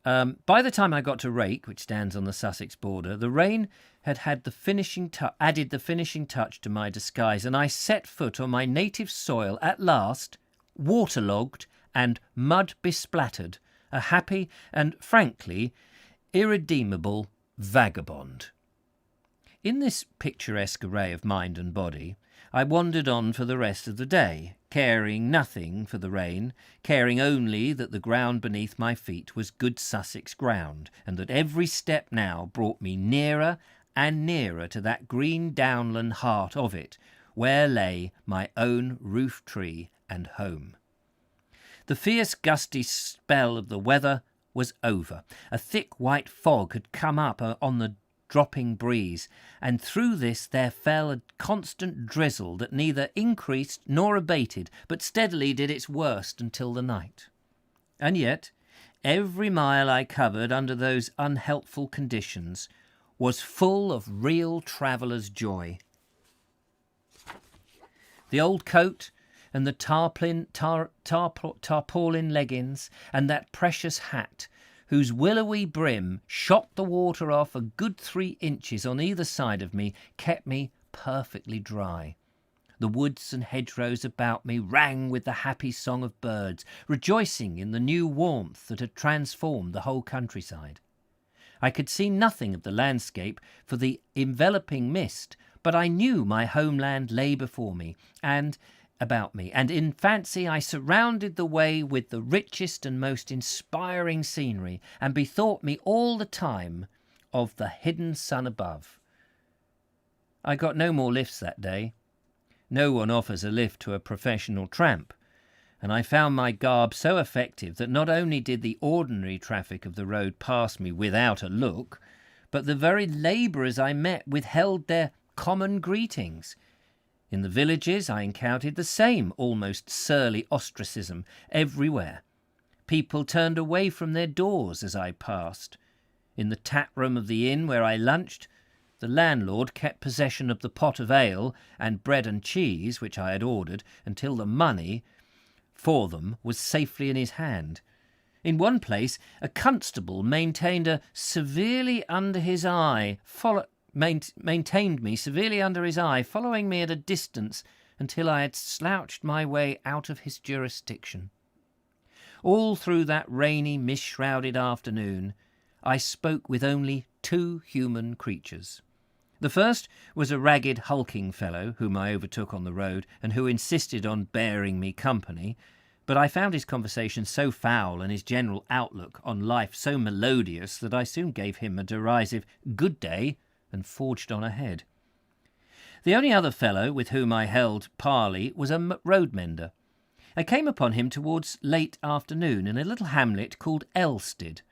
Speaker 1: By the time I got to Rake, which stands on the Sussex border, the rain had added the finishing touch to my disguise, and I set foot on my native soil at last, waterlogged and mud-besplattered, a happy and, frankly, irredeemable vagabond. In this picturesque array of mind and body, I wandered on for the rest of the day, caring nothing for the rain, caring only that the ground beneath my feet was good Sussex ground, and that every step now brought me nearer and nearer to that green downland heart of it, where lay my own roof-tree and home. The fierce gusty spell of the weather was over. A thick white fog had come up on the dropping breeze, and through this there fell a constant drizzle that neither increased nor abated, but steadily did its worst until the night. And yet every mile I covered under those unhelpful conditions was full of real traveller's joy. The old coat and the tarpaulin leggings and that precious hat, whose willowy brim shot the water off a good 3 inches on either side of me, kept me perfectly dry. The woods and hedgerows about me rang with the happy song of birds, rejoicing in the new warmth that had transformed the whole countryside. I could see nothing of the landscape for the enveloping mist, but I knew my homeland lay before me and about me, and in fancy I surrounded the way with the richest and most inspiring scenery, and bethought me all the time of the hidden sun above. I got no more lifts that day. No one offers a lift to a professional tramp, and I found my garb so effective that not only did the ordinary traffic of the road pass me without a look, but the very labourers I met withheld their common greetings. In the villages I encountered the same almost surly ostracism everywhere. People turned away from their doors as I passed. In the tap room of the inn where I lunched, the landlord kept possession of the pot of ale and bread and cheese which I had ordered until the money for them was safely in his hand. In one place a constable maintained me severely under his eye, following me at a distance until I had slouched my way out of his jurisdiction. All through that rainy, mist-shrouded afternoon, I spoke with only 2 human creatures. The first was a ragged, hulking fellow whom I overtook on the road and who insisted on bearing me company, but I found his conversation so foul and his general outlook on life so melodious that I soon gave him a derisive "good day" and forged on ahead. The only other fellow with whom I held parley was a road mender. I came upon him towards late afternoon in a little hamlet called Elstead,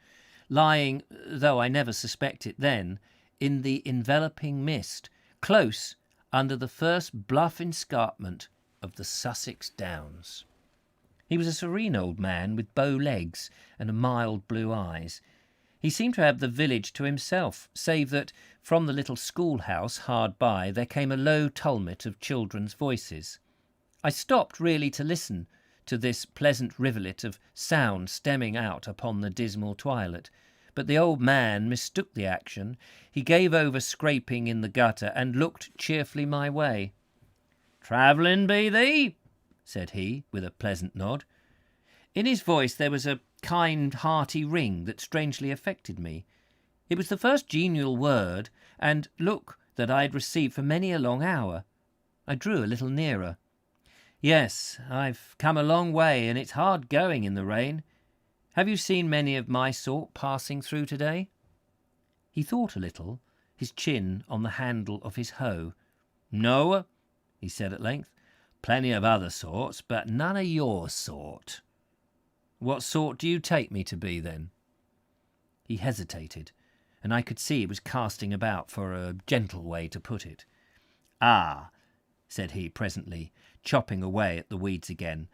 Speaker 1: lying, though I never suspect it then, in the enveloping mist, close under the first bluff escarpment of the Sussex Downs. He was a serene old man with bow legs and mild blue eyes. He seemed to have the village to himself, save that from the little schoolhouse hard by there came a low tumult of children's voices. I stopped really to listen to this pleasant rivulet of sound stemming out upon the dismal twilight, but the old man mistook the action. He gave over scraping in the gutter and looked cheerfully my way. "Travelling, be thee?" said he, with a pleasant nod. In his voice there was a kind, hearty ring that strangely affected me. It was the first genial word and look that I had received for many a long hour. I drew a little nearer. "Yes, I've come a long way, and it's hard going in the rain. Have you seen many of my sort passing through today? He thought a little, his chin on the handle of his hoe. No, he said at length. Plenty of other sorts, but none of your sort. What sort do you take me to be, then? He hesitated, and I could see he was casting about for a gentle way to put it. Ah, said he presently, chopping away at the weeds again.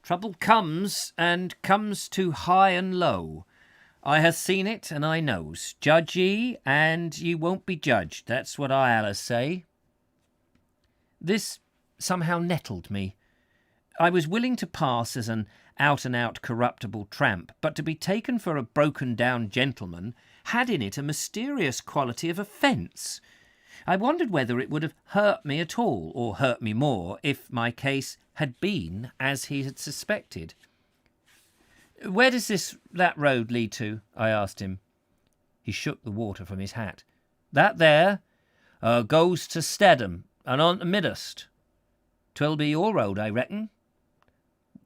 Speaker 1: Trouble comes, and comes to high and low. I have seen it, and I knows. Judge ye, and ye won't be judged. That's what I allers say. This somehow nettled me. I was willing to pass as an out-and-out corruptible tramp, but to be taken for a broken-down gentleman had in it a mysterious quality of offence. I wondered whether it would have hurt me at all, or hurt me more, if my case had been as he had suspected. Where does that road lead to? I asked him. He shook the water from his hat. That there goes to Stedham, and on to Midhurst. 'Twill be your road, I reckon.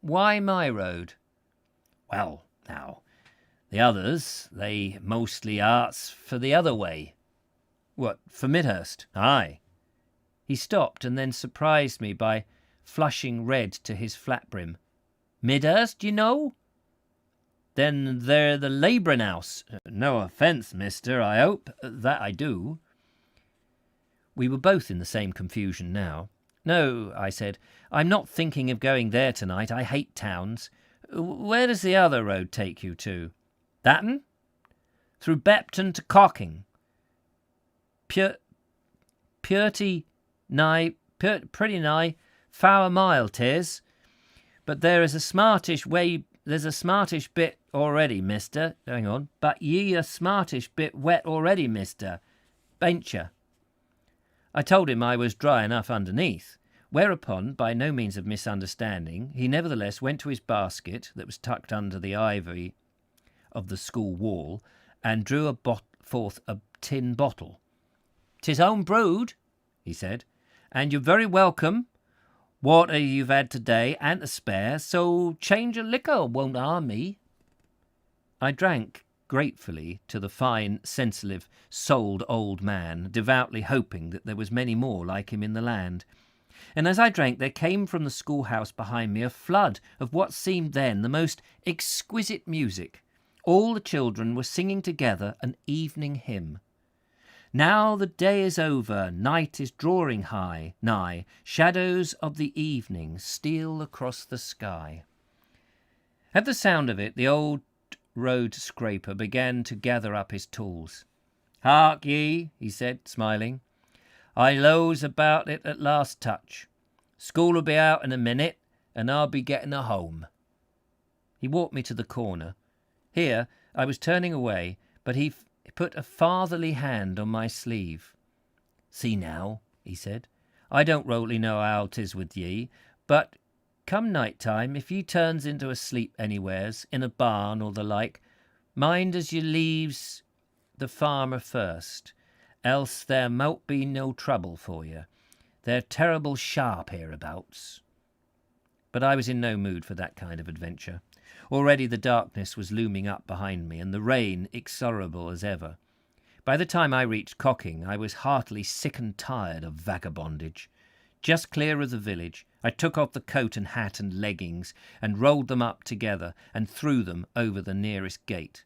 Speaker 1: Why my road? Well, now, the others, they mostly arts for the other way. What, for Midhurst? Aye. He stopped and then surprised me by flushing red to his flat brim. Midhurst, you know? Then they're the labouring house. No offence, mister, I hope. That I do. We were both in the same confusion now. No, I said, I'm not thinking of going there tonight. I hate towns. Where does the other road take you to? That'n? Through Bepton to Cocking. Pretty nigh, 4 mile 'tis. But there's a smartish bit already, mister. Hang on. But ye a smartish bit wet already, mister. Bain't you? I told him I was dry enough underneath, whereupon, by no means of misunderstanding, he nevertheless went to his basket that was tucked under the ivy of the school wall and drew forth a tin bottle. "'Tis home brewed," he said, "and you're very welcome. Water you've had today and to spare, so change of liquor won't harm me." I drank gratefully to the fine, sensitive, souled old man, devoutly hoping that there was many more like him in the land. And as I drank, there came from the schoolhouse behind me a flood of what seemed then the most exquisite music. All the children were singing together an evening hymn. Now the day is over, night is drawing nigh, shadows of the evening steal across the sky. At the sound of it, the old road scraper began to gather up his tools. "Hark ye," he said, smiling. "I knows about it at last touch. School'll be out in a minute, and I'll be getting a home." He walked me to the corner. Here I was turning away, but he put a fatherly hand on my sleeve. "See now," he said, "I don't rightly know how 'tis with ye, but come night time, if ye turns into a sleep anywheres, in a barn or the like, mind as ye leaves the farmer first, else there mout be no trouble for you. They're terrible sharp hereabouts." But I was in no mood for that kind of adventure. Already the darkness was looming up behind me, and the rain inexorable as ever. By the time I reached Cocking, I was heartily sick and tired of vagabondage. Just clear of the village, I took off the coat and hat and leggings and rolled them up together and threw them over the nearest gate.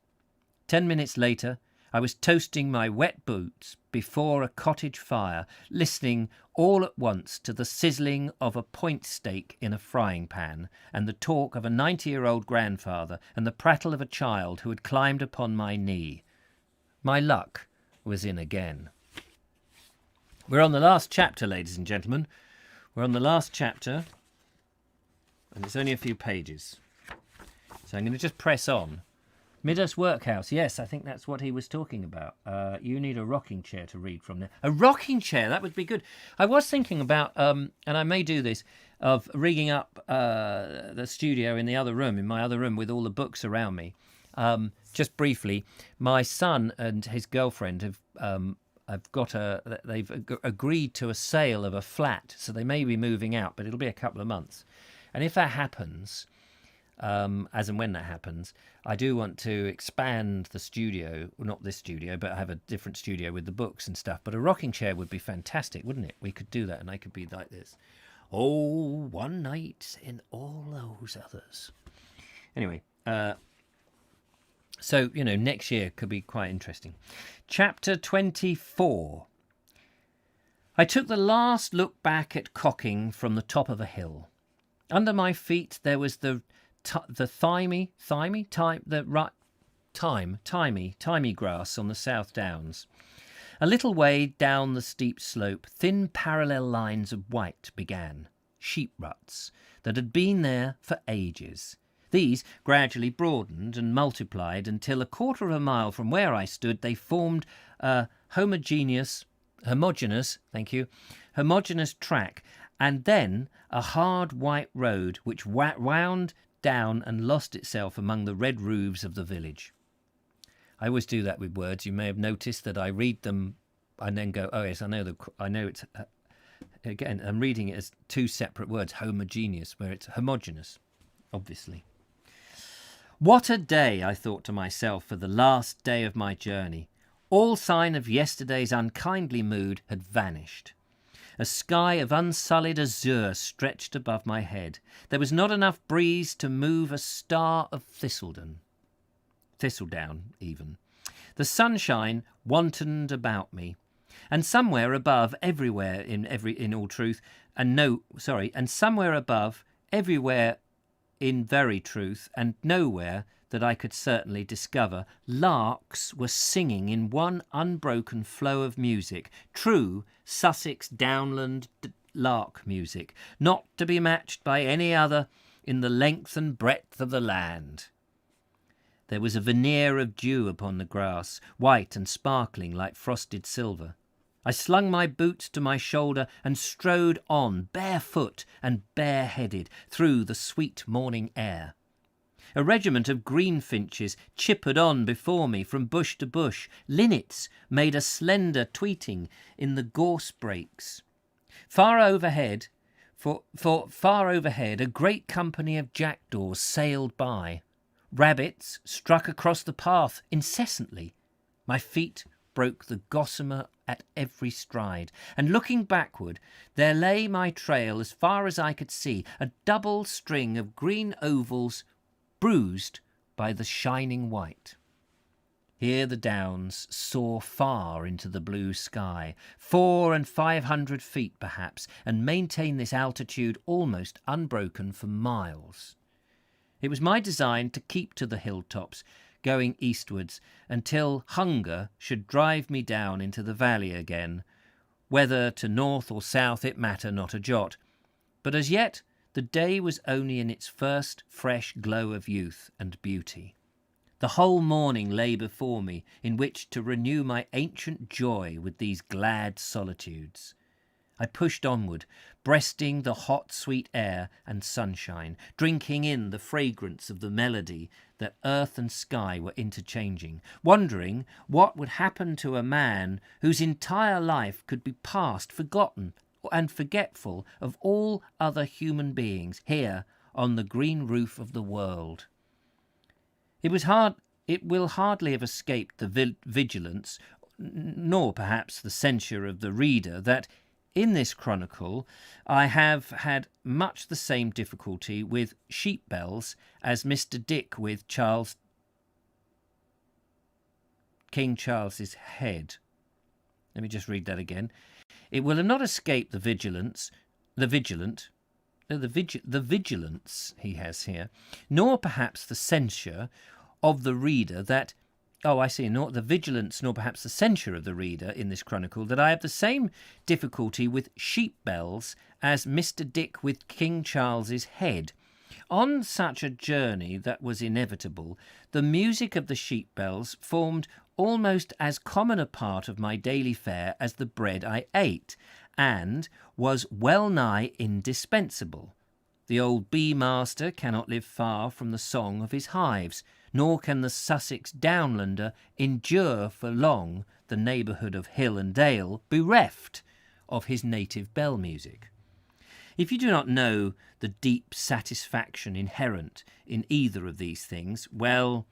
Speaker 1: 10 minutes later, I was toasting my wet boots before a cottage fire, listening all at once to the sizzling of a point steak in a frying pan and the talk of a 90-year-old grandfather and the prattle of a child who had climbed upon my knee. My luck was in again. We're on the last chapter, ladies and gentlemen. We're on the last chapter, and it's only a few pages. So I'm going to just press on. Midhurst Workhouse, yes, I think that's what he was talking about. You need a rocking chair to read from there. A rocking chair, that would be good. I was thinking about, and I may do this, of rigging up the studio in my other room, with all the books around me. Just briefly, my son and his girlfriend they've agreed to a sale of a flat, so they may be moving out, but it'll be a couple of months. And if that happens, as and when that happens. I do want to expand the studio, well, not this studio, but I have a different studio with the books and stuff. But a rocking chair would be fantastic, wouldn't it? We could do that, and I could be like this. Oh, one night in all those others. Anyway, so, next year could be quite interesting. Chapter 24. I took the last look back at Cocking from the top of a hill. Under my feet there was the thymy grass on the South Downs. A little way down the steep slope, thin parallel lines of white began, sheep ruts that had been there for ages. These gradually broadened and multiplied until a quarter of a mile from where I stood they formed a homogeneous track, and then a hard white road which wound down and lost itself among the red roofs of the village. I always do that with words. You may have noticed that I read them and then go, oh yes, I know it's again, I'm reading it as two separate words, homogeneous, where it's homogeneous, obviously. What a day, I thought to myself, for the last day of my journey. All sign of yesterday's unkindly mood had vanished. A sky of unsullied azure stretched above my head. There was not enough breeze to move a star of thistledown even. The sunshine wantoned about me, and somewhere above, everywhere in all truth, and somewhere above, everywhere in very truth, and nowhere that I could certainly discover, larks were singing in one unbroken flow of music, true Sussex downland lark music, not to be matched by any other in the length and breadth of the land. There was a veneer of dew upon the grass, white and sparkling like frosted silver. I slung my boots to my shoulder and strode on, barefoot and bareheaded, through the sweet morning air. A regiment of greenfinches chippered on before me from bush to bush. Linnets made a slender tweeting in the gorse brakes. Far overhead, a great company of jackdaws sailed by. Rabbits struck across the path incessantly. My feet broke the gossamer at every stride, and looking backward, there lay my trail as far as I could see, a double string of green ovals bruised by the shining white. Here the downs soar far into the blue sky, 400 and 500 feet perhaps, and maintain this altitude almost unbroken for miles. It was my design to keep to the hilltops, going eastwards, until hunger should drive me down into the valley again. Whether to north or south it mattered not a jot. But as yet the day was only in its first fresh glow of youth and beauty. The whole morning lay before me, in which to renew my ancient joy with these glad solitudes. I pushed onward, breasting the hot, sweet air and sunshine, drinking in the fragrance of the melody that earth and sky were interchanging, wondering what would happen to a man whose entire life could be passed, forgotten, and forgetful of all other human beings here on the green roof of the world. It will hardly have escaped the vigilance, nor perhaps the censure of the reader, that in this chronicle I have had much the same difficulty with sheep bells as Mr. Dick with King Charles's head. Let me just read that again. It will not escape the vigilance he has here, nor perhaps the censure of the reader that nor the vigilance nor perhaps the censure of the reader in this chronicle, that I have the same difficulty with sheep bells as Mr. Dick with King Charles's head. On such a journey that was inevitable, the music of the sheep bells formed almost as common a part of my daily fare as the bread I ate, and was well nigh indispensable. The old bee-master cannot live far from the song of his hives, nor can the Sussex downlander endure for long the neighbourhood of hill and dale, bereft of his native bell music. If you do not know the deep satisfaction inherent in either of these things, well,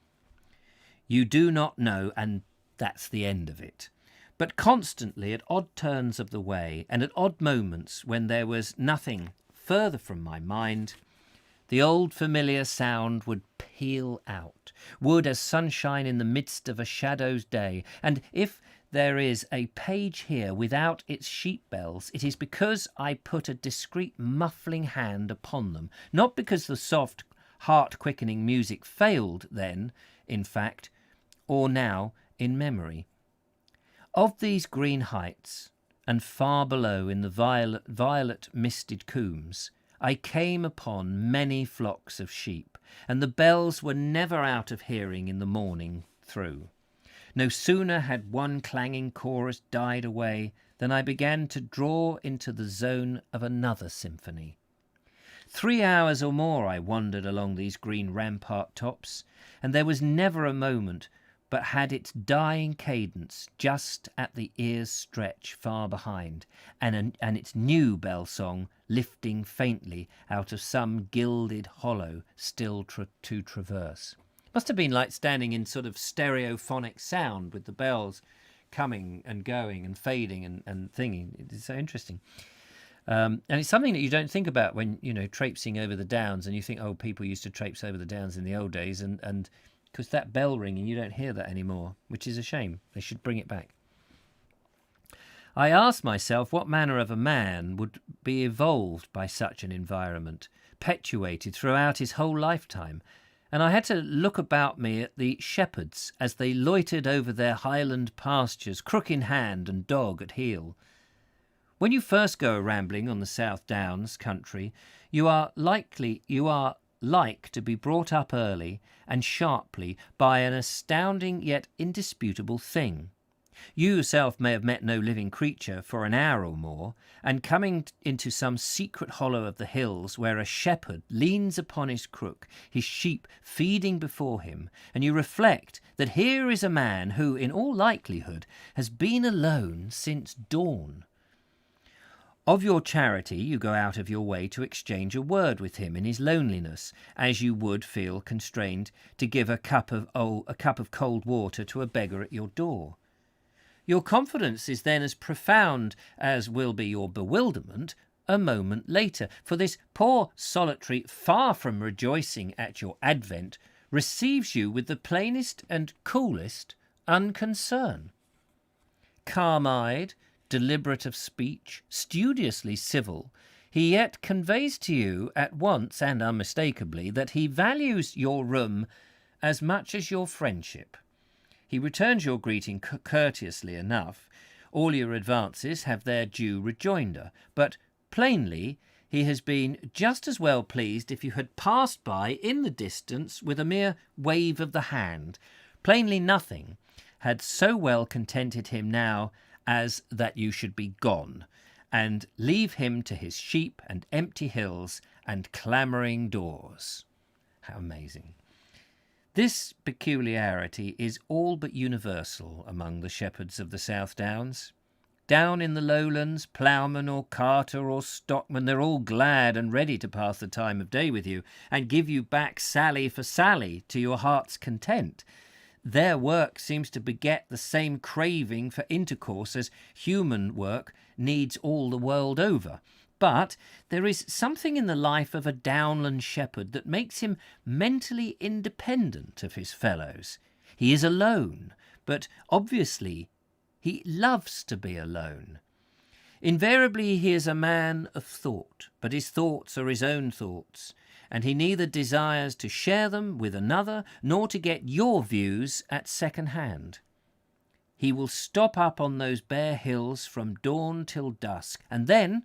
Speaker 1: you do not know, and that's the end of it. But constantly, at odd turns of the way, and at odd moments when there was nothing further from my mind, the old familiar sound would peal out, would as sunshine in the midst of a shadow's day. And if there is a page here without its sheep bells, it is because I put a discreet muffling hand upon them, not because the soft, heart-quickening music failed then, in fact, or now in memory. Of these green heights, and far below in the violet misted combes, I came upon many flocks of sheep, and the bells were never out of hearing in the morning through. No sooner had one clanging chorus died away than I began to draw into the zone of another symphony. 3 hours or more I wandered along these green rampart tops, and there was never a moment but had its dying cadence just at the ear's stretch far behind, and its new bell song lifting faintly out of some gilded hollow still to traverse. Must have been like standing in sort of stereophonic sound with the bells coming and going and fading and thinging. It's so interesting. And it's something that you don't think about when, traipsing over the downs, and you think, oh, people used to traipse over the downs in the old days, and because that bell ringing, you don't hear that anymore, which is a shame. They should bring it back. I asked myself what manner of a man would be evolved by such an environment, perpetuated throughout his whole lifetime, and I had to look about me at the shepherds as they loitered over their highland pastures, crook in hand and dog at heel. When you first go rambling on the South Downs country, you are like to be brought up early and sharply by an astounding yet indisputable thing. You yourself may have met no living creature for an hour or more, and coming into some secret hollow of the hills where a shepherd leans upon his crook, his sheep feeding before him, and you reflect that here is a man who, in all likelihood, has been alone since dawn. Of your charity you go out of your way to exchange a word with him in his loneliness, as you would feel constrained to give a cup of cold water to a beggar at your door. Your confidence is then as profound as will be your bewilderment a moment later, for this poor solitary, far from rejoicing at your advent, receives you with the plainest and coolest unconcern. Calm-eyed, deliberate of speech, studiously civil, he yet conveys to you at once and unmistakably that he values your room as much as your friendship. He returns your greeting courteously enough. All your advances have their due rejoinder, but plainly he has been just as well pleased if you had passed by in the distance with a mere wave of the hand. Plainly nothing had so well contented him now as that you should be gone, and leave him to his sheep and empty hills and clamouring doors. How amazing. This peculiarity is all but universal among the shepherds of the South Downs. Down in the lowlands, ploughman or carter or stockman, they're all glad and ready to pass the time of day with you and give you back sally for sally to your heart's content. Their work seems to beget the same craving for intercourse as human work needs all the world over. But there is something in the life of a downland shepherd that makes him mentally independent of his fellows. He is alone, but obviously he loves to be alone. Invariably he is a man of thought, but his thoughts are his own thoughts, and he neither desires to share them with another nor to get your views at second hand. He will stop up on those bare hills from dawn till dusk, and then,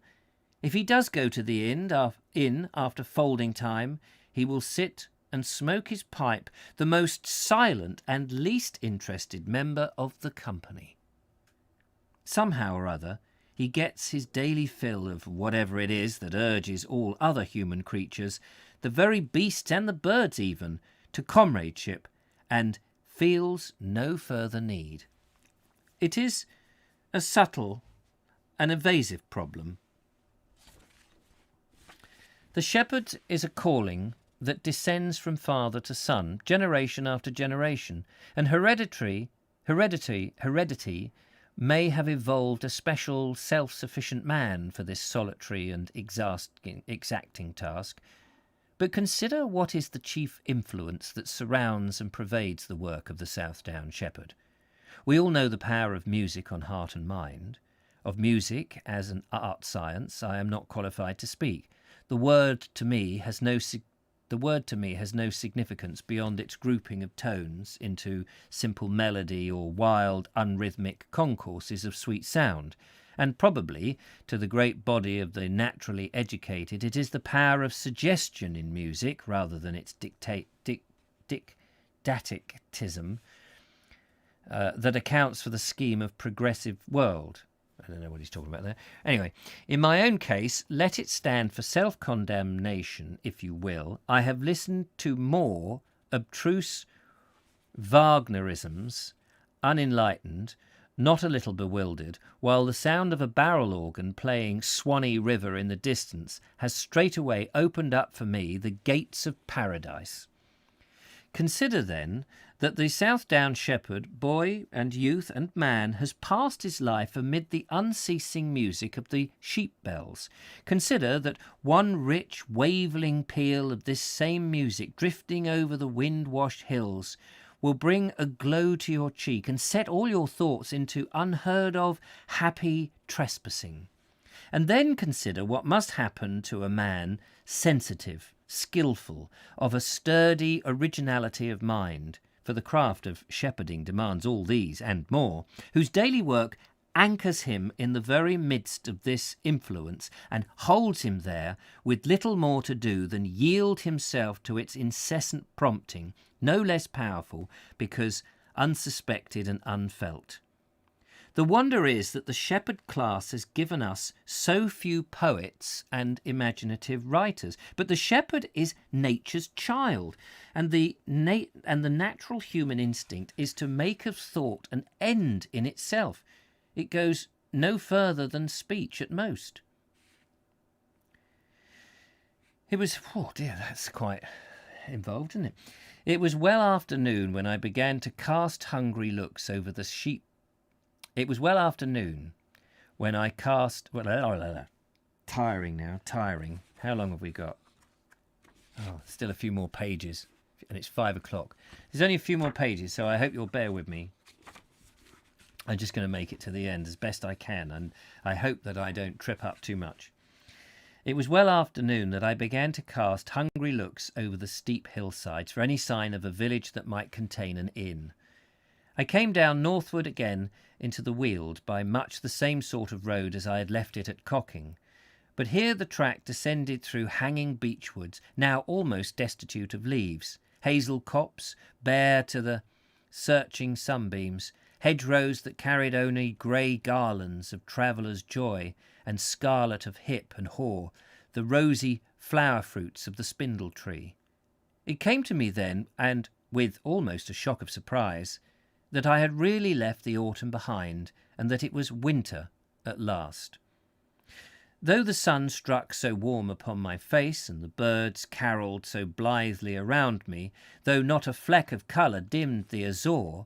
Speaker 1: if he does go to the inn after folding time, he will sit and smoke his pipe, the most silent and least interested member of the company. Somehow or other, he gets his daily fill of whatever it is that urges all other human creatures, the very beasts and the birds even, to comradeship, and feels no further need. It is a subtle and evasive problem. The shepherd is a calling that descends from father to son, generation after generation, and heredity may have evolved a special self-sufficient man for this solitary and exacting task. But consider what is the chief influence that surrounds and pervades the work of the South Down shepherd. We all know the power of music on heart and mind. Of music as an art science I am not qualified to speak. The word to me has no significance beyond its grouping of tones into simple melody or wild, unrhythmic concourses of sweet sound. And probably, to the great body of the naturally educated, it is the power of suggestion in music, rather than its didacticism, that accounts for the scheme of progressive world. I don't know what he's talking about there. Anyway, in my own case, let it stand for self-condemnation, if you will. I have listened to more abstruse Wagnerisms, unenlightened, not a little bewildered, while the sound of a barrel organ playing Swanee River in the distance has straightway opened up for me the gates of paradise. Consider, then, that the South Down shepherd, boy and youth and man, has passed his life amid the unceasing music of the sheep bells. Consider that one rich, wavering peal of this same music drifting over the wind-washed hills will bring a glow to your cheek and set all your thoughts into unheard-of, happy trespassing. And then consider what must happen to a man sensitive, skilful, of a sturdy originality of mind, for the craft of shepherding demands all these and more, whose daily work anchors him in the very midst of this influence and holds him there with little more to do than yield himself to its incessant prompting, no less powerful because unsuspected and unfelt. The wonder is that the shepherd class has given us so few poets and imaginative writers. But the shepherd is nature's child, and the natural human instinct is to make of thought an end in itself. It goes no further than speech at most. It was, oh dear, that's quite involved, isn't it? It was well after noon when I began to cast hungry looks over the sheep. It was well afternoon when I cast... tiring now, tiring. How long have we got? Oh, still a few more pages, and it's 5 o'clock. There's only a few more pages, so I hope you'll bear with me. I'm just going to make it to the end as best I can, and I hope that I don't trip up too much. It was well afternoon that I began to cast hungry looks over the steep hillsides for any sign of a village that might contain an inn. I came down northward again into the Weald by much the same sort of road as I had left it at Cocking, but here the track descended through hanging beechwoods, now almost destitute of leaves, hazel copse bare to the searching sunbeams, hedgerows that carried only grey garlands of travellers' joy and scarlet of hip and haw, the rosy flower fruits of the spindle tree. It came to me then, and with almost a shock of surprise, that I had really left the autumn behind, and that it was winter at last. Though the sun struck so warm upon my face, and the birds carolled so blithely around me, though not a fleck of colour dimmed the azure,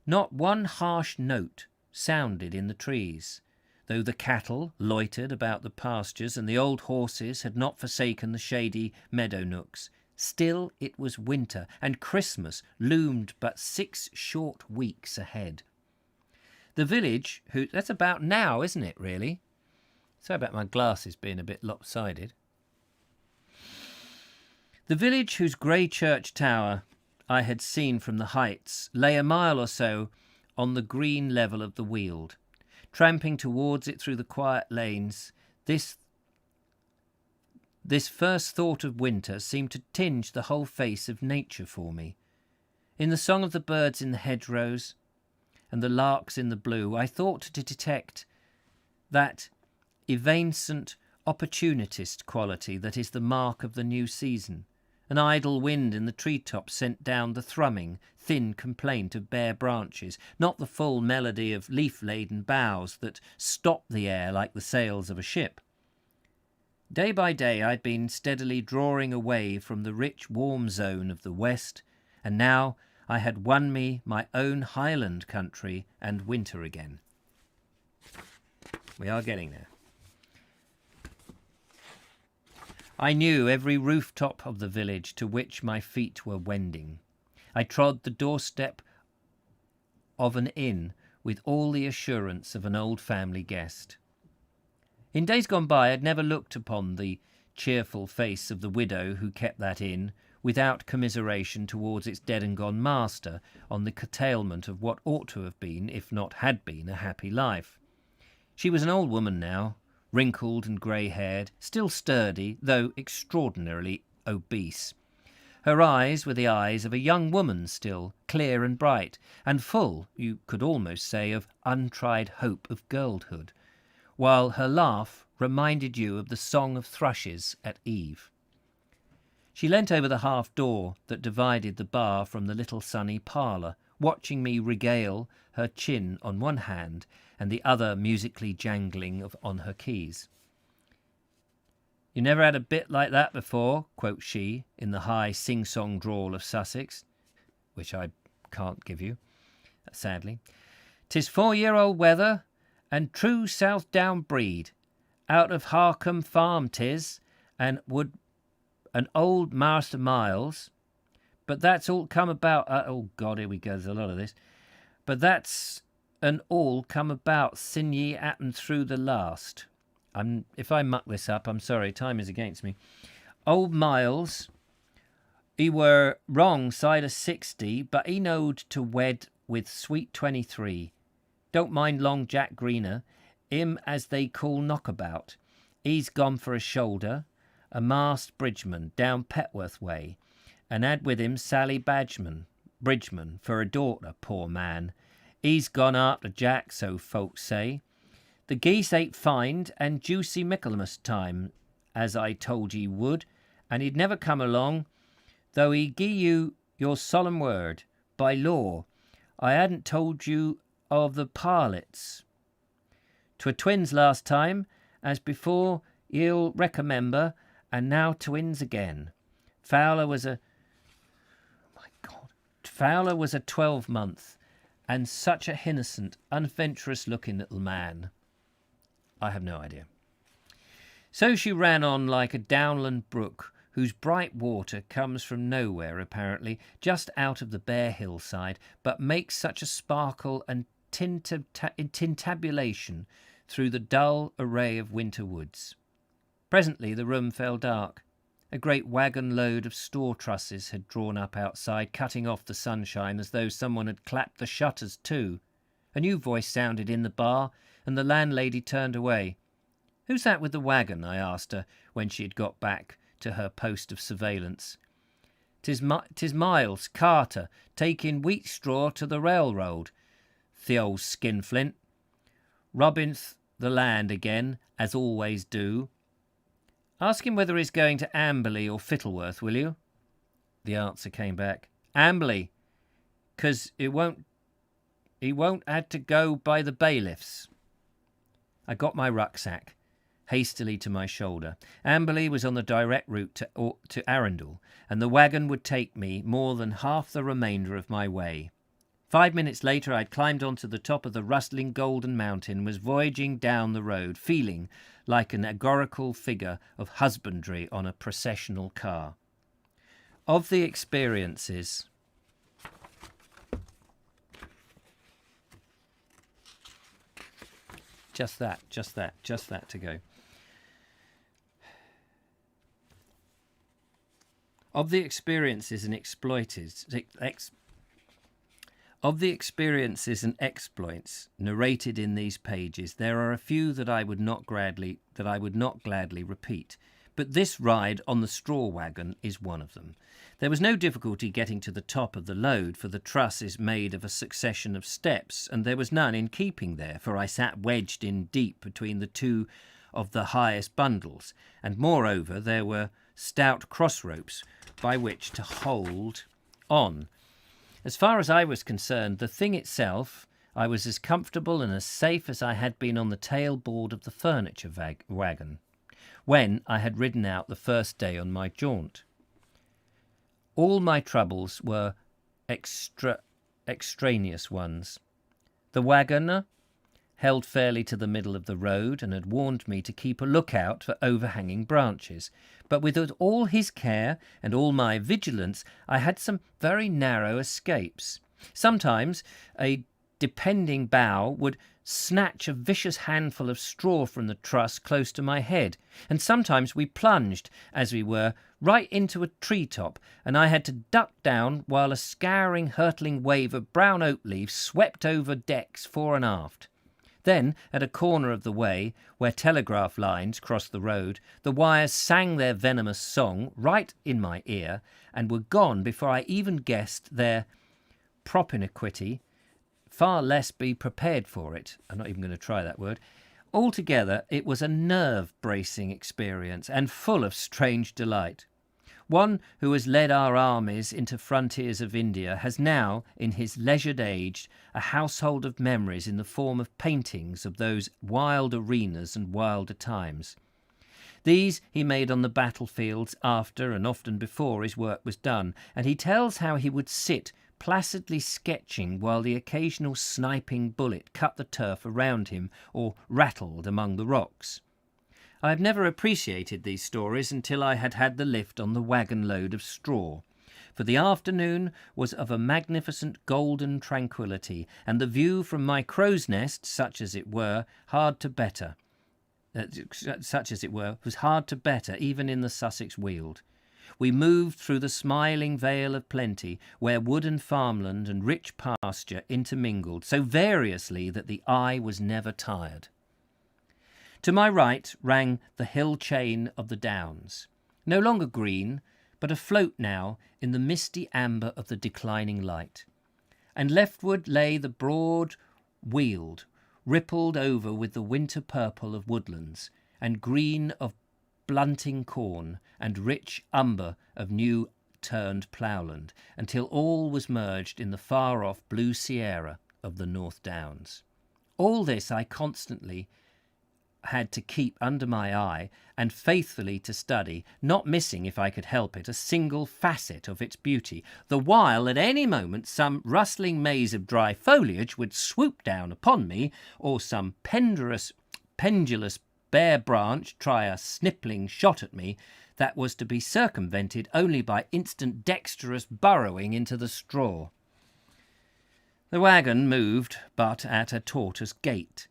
Speaker 1: not one harsh note sounded in the trees, though the cattle loitered about the pastures, and the old horses had not forsaken the shady meadow nooks. Still it was winter, and Christmas loomed but 6 short weeks ahead. The village, that's about now, isn't it, really? Sorry about my glasses being a bit lopsided. The village whose grey church tower I had seen from the heights lay a mile or so on the green level of the Weald. Tramping towards it through the quiet lanes, this first thought of winter seemed to tinge the whole face of nature for me. In the song of the birds in the hedgerows and the larks in the blue, I thought to detect that evanescent opportunist quality that is the mark of the new season. An idle wind in the treetops sent down the thrumming, thin complaint of bare branches, not the full melody of leaf-laden boughs that stop the air like the sails of a ship. Day by day I'd been steadily drawing away from the rich warm zone of the west, and now I had won me my own highland country and winter again. We are getting there. I knew every rooftop of the village to which my feet were wending. I trod the doorstep of an inn with all the assurance of an old family guest. In days gone by, I'd never looked upon the cheerful face of the widow who kept that inn without commiseration towards its dead and gone master on the curtailment of what ought to have been, if not had been, a happy life. She was an old woman now, wrinkled and grey-haired, still sturdy, though extraordinarily obese. Her eyes were the eyes of a young woman still, clear and bright, and full, you could almost say, of untried hope of girlhood, while her laugh reminded you of the song of thrushes at eve. She leant over the half-door that divided the bar from the little sunny parlour, watching me regale, her chin on one hand and the other musically jangling on her keys. "You never had a bit like that before," quotes she, in the high sing-song drawl of Sussex, which I can't give you, sadly. "'Tis 4-year-old weather, and true South Down breed. Out of Harcombe Farm 'tis, and would an old Master Miles. But that's all come about..." oh God, here we go, there's a lot of this. "But that's an all come about sin ye happened through the last." If I muck this up, I'm sorry, time is against me. "Old Miles, he were wrong side of 60, but he knowed to wed with sweet 23. Don't mind long Jack Greener, him as they call Knockabout. He's gone for a shoulder, a masked bridgeman down Petworth way, and had with him Sally Bridgeman for a daughter, poor man. He's gone after Jack, so folks say. The geese ain't fined, and juicy Michaelmas time, as I told ye would, and he'd never come along, though he gie you your solemn word. By law, I hadn't told you of the parlets. 'Twere twins last time, as before ye'll recommember, and now twins again. Fowler was a 12-month, and such a innocent, unventurous-looking little man." I have no idea. So she ran on like a downland brook, whose bright water comes from nowhere, apparently, just out of the bare hillside, but makes such a sparkle and tintabulation through the dull array of winter woods. Presently the room fell dark. A great waggon load of store trusses had drawn up outside, cutting off the sunshine as though someone had clapped the shutters to. A new voice sounded in the bar, and the landlady turned away. "Who's that with the waggon?" I asked her when she had got back to her post of surveillance. "'Tis Miles, carter, taking wheat straw to the railroad, the old skinflint. Robbing the land again, as always do. Ask him whether he's going to Amberley or Fittleworth, will you?" The answer came back. "Amberley, 'cause he won't had to go by the bailiffs." I got my rucksack hastily to my shoulder. Amberley was on the direct route to Arundel, and the waggon would take me more than half the remainder of my way. 5 minutes later I'd climbed onto the top of the rustling golden mountain and was voyaging down the road, feeling like an agorical figure of husbandry on a processional car. Of the experiences just that to go. Of the experiences and exploits narrated in these pages, there are a few that I would not gladly repeat, but this ride on the straw waggon is one of them. There was no difficulty getting to the top of the load, for the truss is made of a succession of steps, and there was none in keeping there, for I sat wedged in deep between the two of the highest bundles, and moreover there were stout cross ropes by which to hold on. As far as I was concerned, the thing itself, I was as comfortable and as safe as I had been on the tailboard of the furniture wagon. when I had ridden out the first day on my jaunt. All my troubles were extraneous ones. The waggoner held fairly to the middle of the road and had warned me to keep a lookout for overhanging branches. But with all his care and all my vigilance, I had some very narrow escapes. Sometimes a depending bough would snatch a vicious handful of straw from the truss close to my head, and sometimes we plunged, as we were, right into a tree-top, and I had to duck down while a scouring, hurtling wave of brown oak leaves swept over decks fore and aft. Then, at a corner of the way, where telegraph lines crossed the road, the wires sang their venomous song right in my ear, and were gone before I even guessed their propinquity, far less be prepared for it. I'm not even going to try that word. Altogether, it was a nerve-bracing experience and full of strange delight. One who has led our armies into frontiers of India has now, in his leisured age, a household of memories in the form of paintings of those wild arenas and wilder times. These he made on the battlefields after and often before his work was done, and he tells how he would sit placidly sketching while the occasional sniping bullet cut the turf around him or rattled among the rocks. I have never appreciated these stories until I had had the lift on the waggon load of straw, for the afternoon was of a magnificent golden tranquillity, and the view from my crow's nest, such as it were, was hard to better even in the Sussex Weald. We moved through the smiling vale of plenty, where wood and farmland and rich pasture intermingled so variously that the eye was never tired. To my right rang the hill chain of the Downs, no longer green, but afloat now in the misty amber of the declining light. And leftward lay the broad Weald, rippled over with the winter purple of woodlands, and green of blunting corn, and rich umber of new-turned ploughland, until all was merged in the far-off blue Sierra of the North Downs. All this I constantly had to keep under my eye and faithfully to study, not missing, if I could help it, a single facet of its beauty, the while at any moment some rustling maze of dry foliage would swoop down upon me, or some pendulous bare branch try a snippling shot at me, that was to be circumvented only by instant dexterous burrowing into the straw. The waggon moved but at a tortoise gait.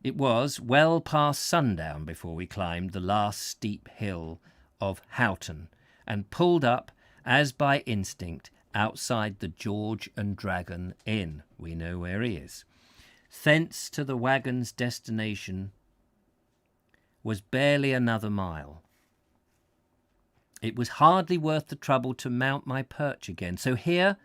Speaker 1: It was well past sundown before we climbed the last steep hill of Houghton and pulled up, as by instinct, outside the George and Dragon Inn. We know where he is. Thence to the waggon's destination was barely another mile. It was hardly worth the trouble to mount my perch again, so here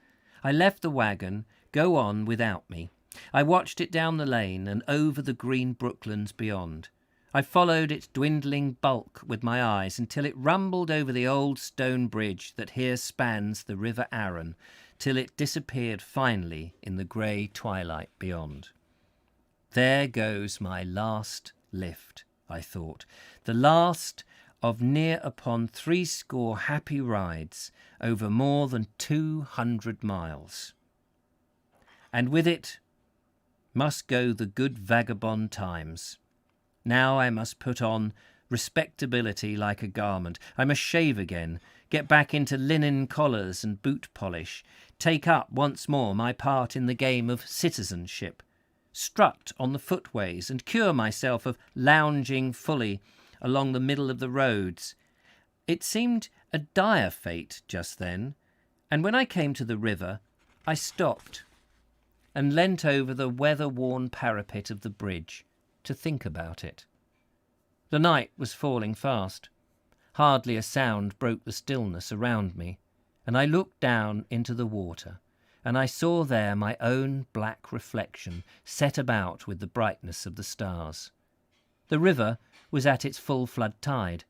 Speaker 1: I left the waggon go on without me. I watched it down the lane and over the green brooklands beyond. I followed its dwindling bulk with my eyes until it rumbled over the old stone bridge that here spans the River Arun, till it disappeared finally in the grey twilight beyond. There goes my last lift, I thought, the last of near upon 80 happy rides over more than 200 miles. And with it must go the good vagabond times. Now I must put on respectability like a garment. I must shave again, get back into linen collars and boot polish, take up once more my part in the game of citizenship, strut on the footways and cure myself of lounging fully along the middle of the roads. It seemed a dire fate just then, and when I came to the river, I stopped and leant over the weather-worn parapet of the bridge to think about it. The night was falling fast. Hardly a sound broke the stillness around me, and I looked down into the water, and I saw there my own black reflection set about with the brightness of the stars. The river was at its full flood tide.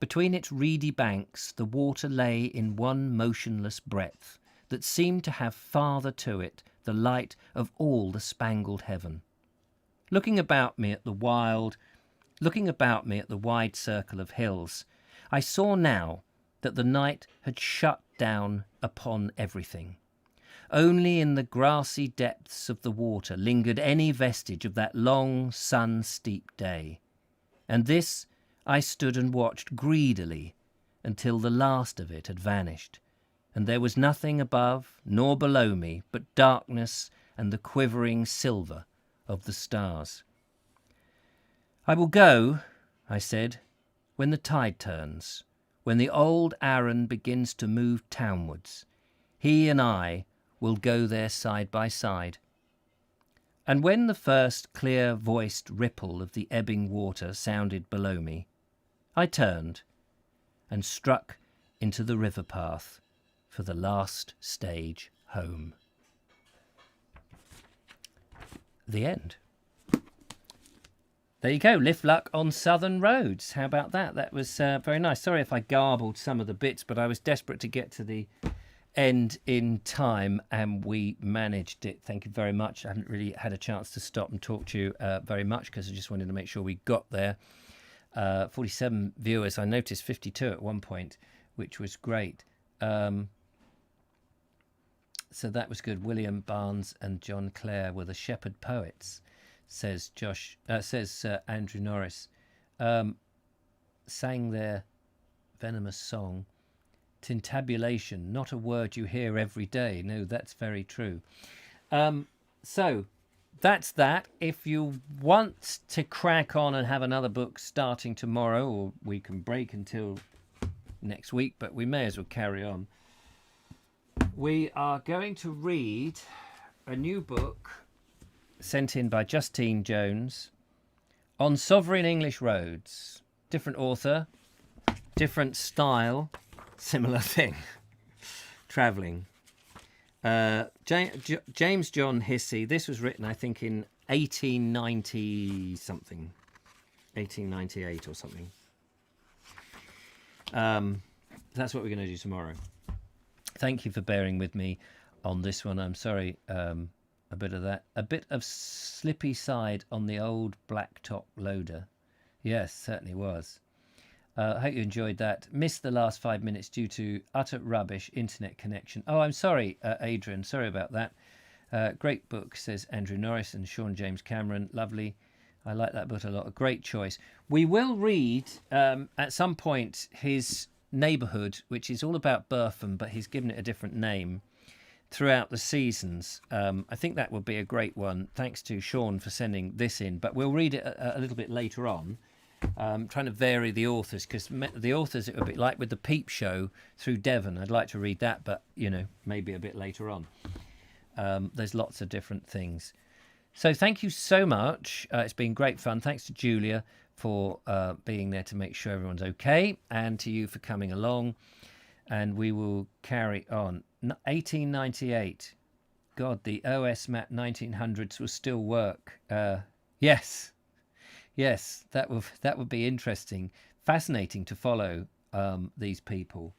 Speaker 1: Between its reedy banks the water lay in one motionless breadth that seemed to have farther to it the light of all the spangled heaven. Looking about me at the wild, Looking about me at the wide circle of hills, I saw now that the night had shut down upon everything. Only in the grassy depths of the water lingered any vestige of that long, sun-steeped day. And this I stood and watched greedily until the last of it had vanished, and there was nothing above nor below me but darkness and the quivering silver of the stars. I will go, I said, when the tide turns, when the old Arun begins to move townwards. He and I will go there side by side. And when the first clear-voiced ripple of the ebbing water sounded below me, I turned and struck into the river path for the last stage home. The end. There you go, Lift Luck on Southern Roads. How about that? That was very nice. Sorry if I garbled some of the bits, but I was desperate to get to the end in time, and we managed it. Thank you very much. I haven't really had a chance to stop and talk to you very much because I just wanted to make sure we got there. 47 viewers. I noticed 52 at one point, which was great. So that was good. William Barnes and John Clare were the shepherd poets, says Andrew Norris. Sang their venomous song. Tintabulation, not a word you hear every day. No, that's very true. So that's that. If you want to crack on and have another book starting tomorrow, or we can break until next week, but we may as well carry on. We are going to read a new book sent in by Justine Jones on sovereign English roads. Different author, different style, similar thing. Travelling. James John Hissey. This was written, I think, in 1890 something, 1898 or something. That's what we're going to do tomorrow. Thank you for bearing with me on this one. I'm sorry, a bit of slippy side on the old blacktop loader. Yes, certainly was. I hope you enjoyed that. Missed the last 5 minutes due to utter rubbish internet connection. Oh, I'm sorry, Adrian. Sorry about that. Great book, says Andrew Norris and Sean James Cameron. Lovely. I like that book a lot. A great choice. We will read at some point his Neighbourhood, which is all about Burpham, but he's given it a different name throughout the seasons. I think that would be a great one. Thanks to Sean for sending this in. But we'll read it a little bit later on. Trying to vary the authors, because the authors, it would be like with the Peep Show through Devon. I'd like to read that, but, you know, maybe a bit later on. There's lots of different things. So thank you so much. It's been great fun. Thanks to Julia for being there to make sure everyone's okay, and to you for coming along. And we will carry on. 1898. God, the OS Mat 1900s will still work. Yes, that would be interesting, fascinating to follow these people,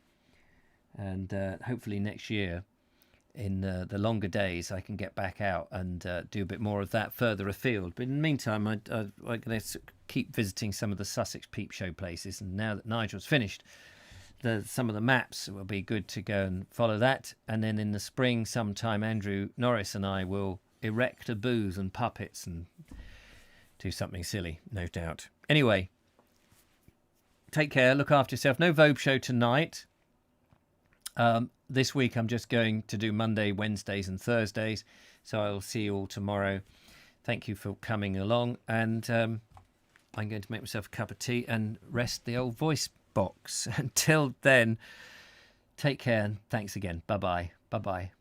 Speaker 1: and hopefully next year, in the longer days, I can get back out and do a bit more of that further afield. But in the meantime, I'm going to keep visiting some of the Sussex Peep Show places, and now that Nigel's finished some of the maps, it will be good to go and follow that. And then in the spring sometime, Andrew Norris and I will erect a booth and puppets and do something silly, no doubt. Anyway, take care, look after yourself. No Vobe show tonight. This week I'm just going to do Monday, Wednesdays and Thursdays. So I'll see you all tomorrow. Thank you for coming along. And I'm going to make myself a cup of tea and rest the old voice box. Until then, take care and thanks again. Bye-bye. Bye-bye.